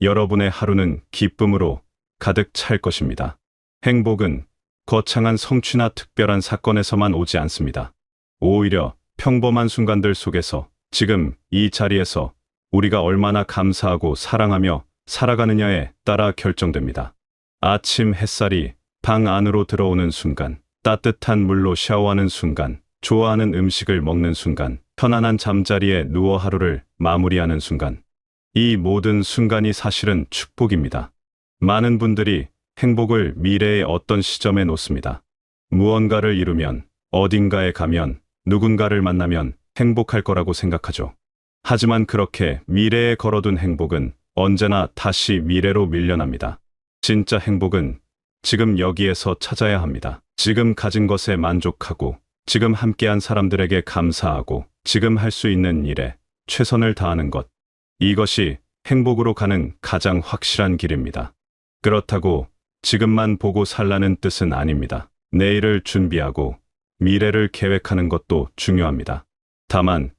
여러분의 하루는 기쁨으로 가득 찰 것입니다. 행복은 거창한 성취나 특별한 사건에서만 오지 않습니다. 오히려 평범한 순간들 속에서 지금 이 자리에서 우리가 얼마나 감사하고 사랑하며 살아가느냐에 따라 결정됩니다. 아침 햇살이 방 안으로 들어오는 순간, 따뜻한 물로 샤워하는 순간, 좋아하는 음식을 먹는 순간, 편안한 잠자리에 누워 하루를 마무리하는 순간. 이 모든 순간이 사실은 축복입니다. 많은 분들이 행복을 미래의 어떤 시점에 놓습니다. 무언가를 이루면, 어딘가에 가면, 누군가를 만나면 행복할 거라고 생각하죠. 하지만 그렇게 미래에 걸어둔 행복은 언제나 다시 미래로 밀려납니다. 진짜 행복은 지금 여기에서 찾아야 합니다. 지금 가진 것에 만족하고, 지금 함께한 사람들에게 감사하고, 지금 할 수 있는 일에 최선을 다하는 것. 이것이 행복으로 가는 가장 확실한 길입니다. 그렇다고 지금만 보고 살라는 뜻은 아닙니다. 내일을 준비하고 미래를 계획하는 것도 중요합니다. 다만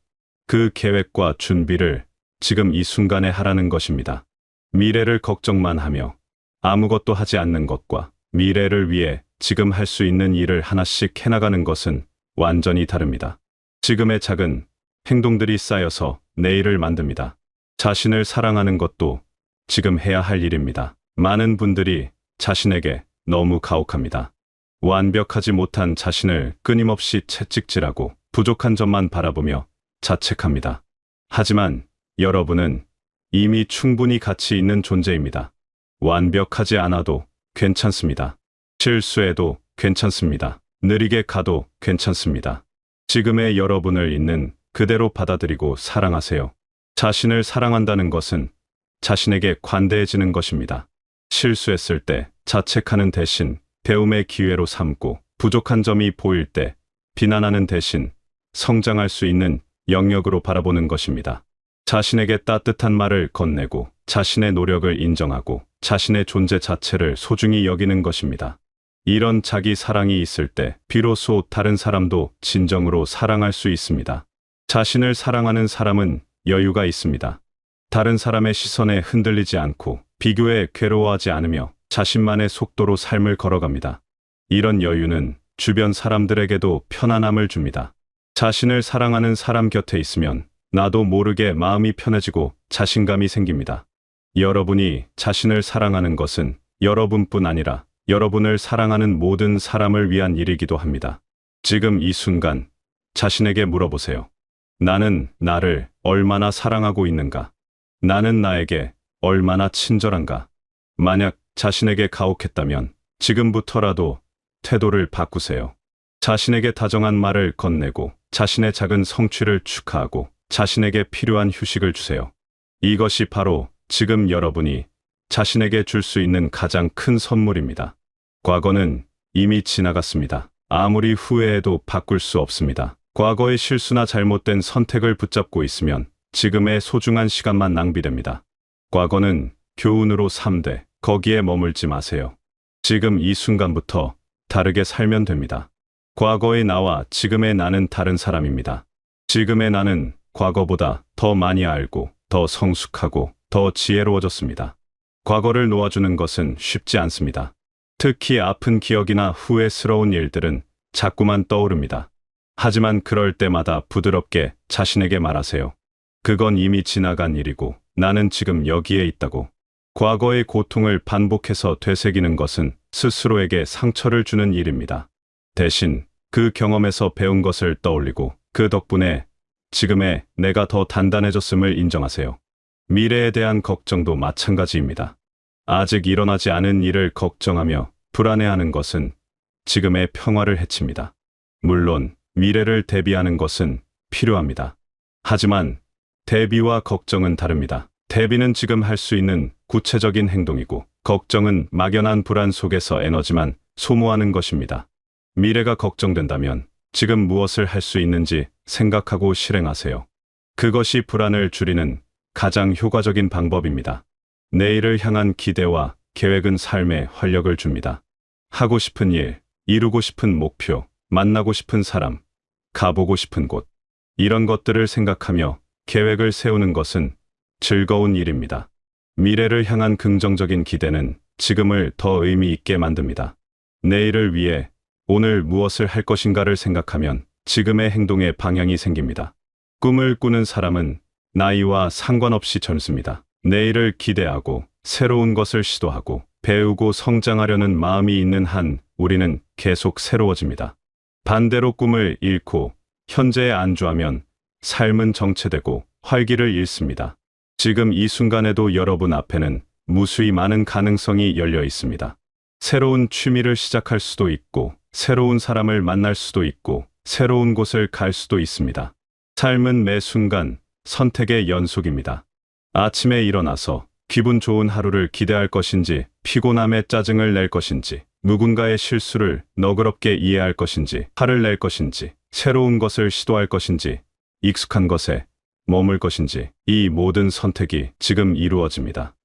그 계획과 준비를 지금 이 순간에 하라는 것입니다. 미래를 걱정만 하며 아무것도 하지 않는 것과 미래를 위해 지금 할 수 있는 일을 하나씩 해나가는 것은 완전히 다릅니다. 지금의 작은 행동들이 쌓여서 내일을 만듭니다. 자신을 사랑하는 것도 지금 해야 할 일입니다. 많은 분들이 자신에게 너무 가혹합니다. 완벽하지 못한 자신을 끊임없이 채찍질하고 부족한 점만 바라보며 자책합니다. 하지만 여러분은 이미 충분히 가치 있는 존재입니다. 완벽하지 않아도 괜찮습니다. 실수해도 괜찮습니다. 느리게 가도 괜찮습니다. 지금의 여러분을 있는 그대로 받아들이고 사랑하세요. 자신을 사랑한다는 것은 자신에게 관대해지는 것입니다. 실수했을 때 자책하는 대신 배움의 기회로 삼고 부족한 점이 보일 때 비난하는 대신 성장할 수 있는 영역으로 바라보는 것입니다. 자신에게 따뜻한 말을 건네고 자신의 노력을 인정하고 자신의 존재 자체를 소중히 여기는 것입니다. 이런 자기 사랑이 있을 때 비로소 다른 사람도 진정으로 사랑할 수 있습니다. 자신을 사랑하는 사람은 여유가 있습니다. 다른 사람의 시선에 흔들리지 않고 비교에 괴로워하지 않으며 자신만의 속도로 삶을 걸어갑니다. 이런 여유는 주변 사람들에게도 편안함을 줍니다. 자신을 사랑하는 사람 곁에 있으면 나도 모르게 마음이 편해지고 자신감이 생깁니다. 여러분이 자신을 사랑하는 것은 여러분뿐 아니라 여러분을 사랑하는 모든 사람을 위한 일이기도 합니다. 지금 이 순간 자신에게 물어보세요. 나는 나를 얼마나 사랑하고 있는가? 나는 나에게 얼마나 친절한가? 만약 자신에게 가혹했다면 지금부터라도 태도를 바꾸세요. 자신에게 다정한 말을 건네고 자신의 작은 성취를 축하하고 자신에게 필요한 휴식을 주세요. 이것이 바로 지금 여러분이 자신에게 줄 수 있는 가장 큰 선물입니다. 과거는 이미 지나갔습니다. 아무리 후회해도 바꿀 수 없습니다. 과거의 실수나 잘못된 선택을 붙잡고 있으면 지금의 소중한 시간만 낭비됩니다. 과거는 교훈으로 삼되 거기에 머물지 마세요. 지금 이 순간부터 다르게 살면 됩니다. 과거의 나와 지금의 나는 다른 사람입니다. 지금의 나는 과거보다 더 많이 알고 더 성숙하고 더 지혜로워졌습니다. 과거를 놓아주는 것은 쉽지 않습니다. 특히 아픈 기억이나 후회스러운 일들은 자꾸만 떠오릅니다. 하지만 그럴 때마다 부드럽게 자신에게 말하세요. 그건 이미 지나간 일이고 나는 지금 여기에 있다고. 과거의 고통을 반복해서 되새기는 것은 스스로에게 상처를 주는 일입니다. 대신 그 경험에서 배운 것을 떠올리고 그 덕분에 지금의 내가 더 단단해졌음을 인정하세요. 미래에 대한 걱정도 마찬가지입니다. 아직 일어나지 않은 일을 걱정하며 불안해하는 것은 지금의 평화를 해칩니다. 물론 미래를 대비하는 것은 필요합니다. 하지만 대비와 걱정은 다릅니다. 대비는 지금 할 수 있는 구체적인 행동이고 걱정은 막연한 불안 속에서 에너지만 소모하는 것입니다. 미래가 걱정된다면 지금 무엇을 할 수 있는지 생각하고 실행하세요. 그것이 불안을 줄이는 가장 효과적인 방법입니다. 내일을 향한 기대와 계획은 삶에 활력을 줍니다. 하고 싶은 일, 이루고 싶은 목표, 만나고 싶은 사람, 가보고 싶은 곳, 이런 것들을 생각하며 계획을 세우는 것은 즐거운 일입니다. 미래를 향한 긍정적인 기대는 지금을 더 의미 있게 만듭니다. 내일을 위해 오늘 무엇을 할 것인가를 생각하면 지금의 행동에 방향이 생깁니다. 꿈을 꾸는 사람은 나이와 상관없이 젊습니다. 내일을 기대하고 새로운 것을 시도하고 배우고 성장하려는 마음이 있는 한 우리는 계속 새로워집니다. 반대로 꿈을 잃고 현재에 안주하면 삶은 정체되고 활기를 잃습니다. 지금 이 순간에도 여러분 앞에는 무수히 많은 가능성이 열려 있습니다. 새로운 취미를 시작할 수도 있고 새로운 사람을 만날 수도 있고 새로운 곳을 갈 수도 있습니다. 삶은 매 순간 선택의 연속입니다. 아침에 일어나서 기분 좋은 하루를 기대할 것인지 피곤함에 짜증을 낼 것인지 누군가의 실수를 너그럽게 이해할 것인지 화를 낼 것인지 새로운 것을 시도할 것인지 익숙한 것에 머물 것인지 이 모든 선택이 지금 이루어집니다.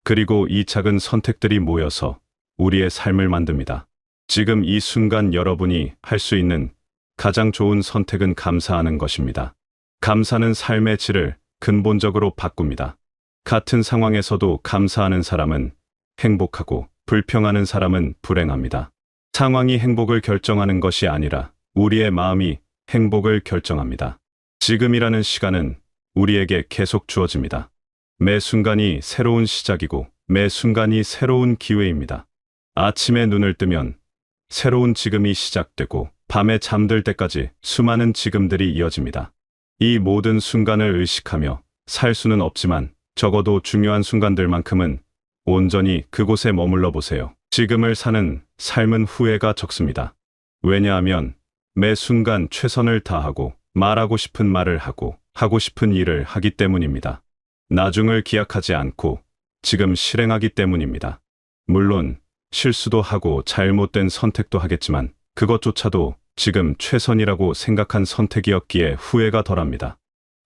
그리고 이 작은 선택들이 모여서 우리의 삶을 만듭니다. 지금 이 순간 여러분이 할 수 있는 가장 좋은 선택은 감사하는 것입니다. 감사는 삶의 질을 근본적으로 바꿉니다. 같은 상황에서도 감사하는 사람은 행복하고 불평하는 사람은 불행합니다. 상황이 행복을 결정하는 것이 아니라 우리의 마음이 행복을 결정합니다. 지금이라는 시간은 우리에게 계속 주어집니다. 매 순간이 새로운 시작이고 매 순간이 새로운 기회입니다. 아침에 눈을 뜨면 새로운 지금이 시작되고 밤에 잠들 때까지 수많은 지금들이 이어집니다. 이 모든 순간을 의식하며 살 수는 없지만 적어도 중요한 순간들만큼은 온전히 그곳에 머물러 보세요. 지금을 사는 삶은 후회가 적습니다. 왜냐하면 매 순간 최선을 다하고 말하고 싶은 말을 하고 싶은 일을 하기 때문입니다. 나중을 기약하지 않고 지금 실행하기 때문입니다. 물론 실수도 하고 잘못된 선택도 하겠지만 그것조차도 지금 최선이라고 생각한 선택이었기에 후회가 덜합니다.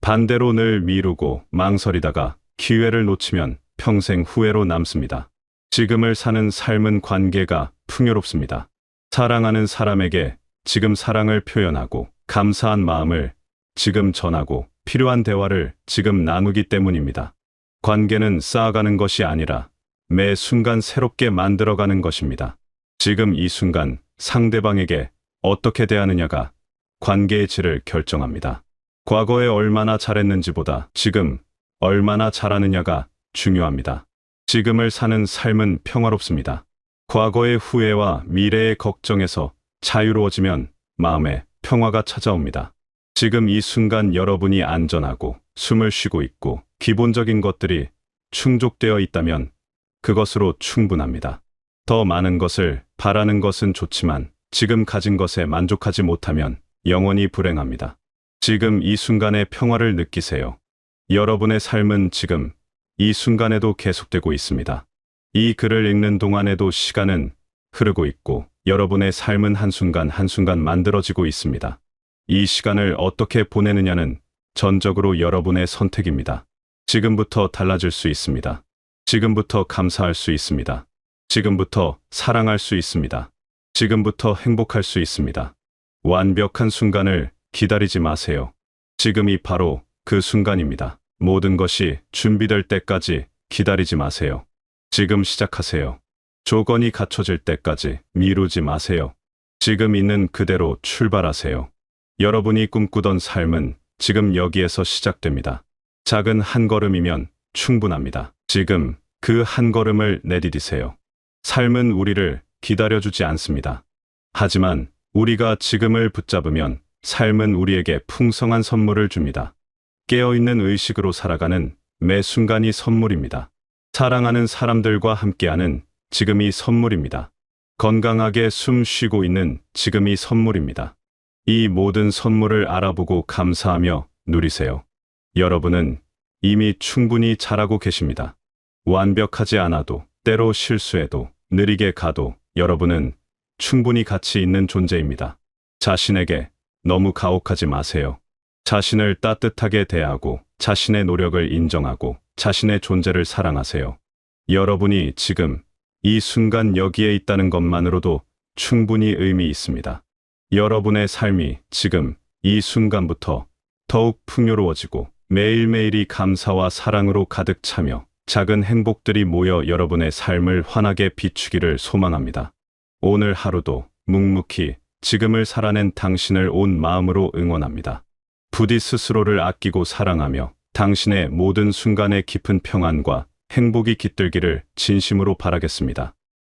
반대로 늘 미루고 망설이다가 기회를 놓치면 평생 후회로 남습니다. 지금을 사는 삶은 관계가 풍요롭습니다. 사랑하는 사람에게 지금 사랑을 표현하고 감사한 마음을 지금 전하고 필요한 대화를 지금 나누기 때문입니다. 관계는 쌓아가는 것이 아니라 매 순간 새롭게 만들어가는 것입니다. 지금 이 순간 상대방에게 어떻게 대하느냐가 관계의 질을 결정합니다. 과거에 얼마나 잘했는지보다 지금 얼마나 잘하느냐가 중요합니다. 지금을 사는 삶은 평화롭습니다. 과거의 후회와 미래의 걱정에서 자유로워지면 마음에 평화가 찾아옵니다. 지금 이 순간 여러분이 안전하고 숨을 쉬고 있고 기본적인 것들이 충족되어 있다면 그것으로 충분합니다. 더 많은 것을 바라는 것은 좋지만 지금 가진 것에 만족하지 못하면 영원히 불행합니다. 지금 이 순간의 평화를 느끼세요. 여러분의 삶은 지금 이 순간에도 계속되고 있습니다. 이 글을 읽는 동안에도 시간은 흐르고 있고 여러분의 삶은 한순간 한순간 만들어지고 있습니다. 이 시간을 어떻게 보내느냐는 전적으로 여러분의 선택입니다. 지금부터 달라질 수 있습니다. 지금부터 감사할 수 있습니다. 지금부터 사랑할 수 있습니다. 지금부터 행복할 수 있습니다. 완벽한 순간을 기다리지 마세요. 지금이 바로 그 순간입니다. 모든 것이 준비될 때까지 기다리지 마세요. 지금 시작하세요. 조건이 갖춰질 때까지 미루지 마세요. 지금 있는 그대로 출발하세요. 여러분이 꿈꾸던 삶은 지금 여기에서 시작됩니다. 작은 한 걸음이면 충분합니다. 지금 그 한 걸음을 내디디세요. 삶은 우리를 기다려주지 않습니다. 하지만 우리가 지금을 붙잡으면 삶은 우리에게 풍성한 선물을 줍니다. 깨어있는 의식으로 살아가는 매 순간이 선물입니다. 사랑하는 사람들과 함께하는 지금이 선물입니다. 건강하게 숨 쉬고 있는 지금이 선물입니다. 이 모든 선물을 알아보고 감사하며 누리세요. 여러분은 이미 충분히 잘하고 계십니다. 완벽하지 않아도, 때로 실수해도, 느리게 가도 여러분은 충분히 가치 있는 존재입니다. 자신에게 너무 가혹하지 마세요. 자신을 따뜻하게 대하고 자신의 노력을 인정하고 자신의 존재를 사랑하세요. 여러분이 지금 이 순간 여기에 있다는 것만으로도 충분히 의미 있습니다. 여러분의 삶이 지금 이 순간부터 더욱 풍요로워지고 매일매일이 감사와 사랑으로 가득 차며 작은 행복들이 모여 여러분의 삶을 환하게 비추기를 소망합니다. 오늘 하루도 묵묵히 지금을 살아낸 당신을 온 마음으로 응원합니다. 부디 스스로를 아끼고 사랑하며 당신의 모든 순간에 깊은 평안과 행복이 깃들기를 진심으로 바라겠습니다.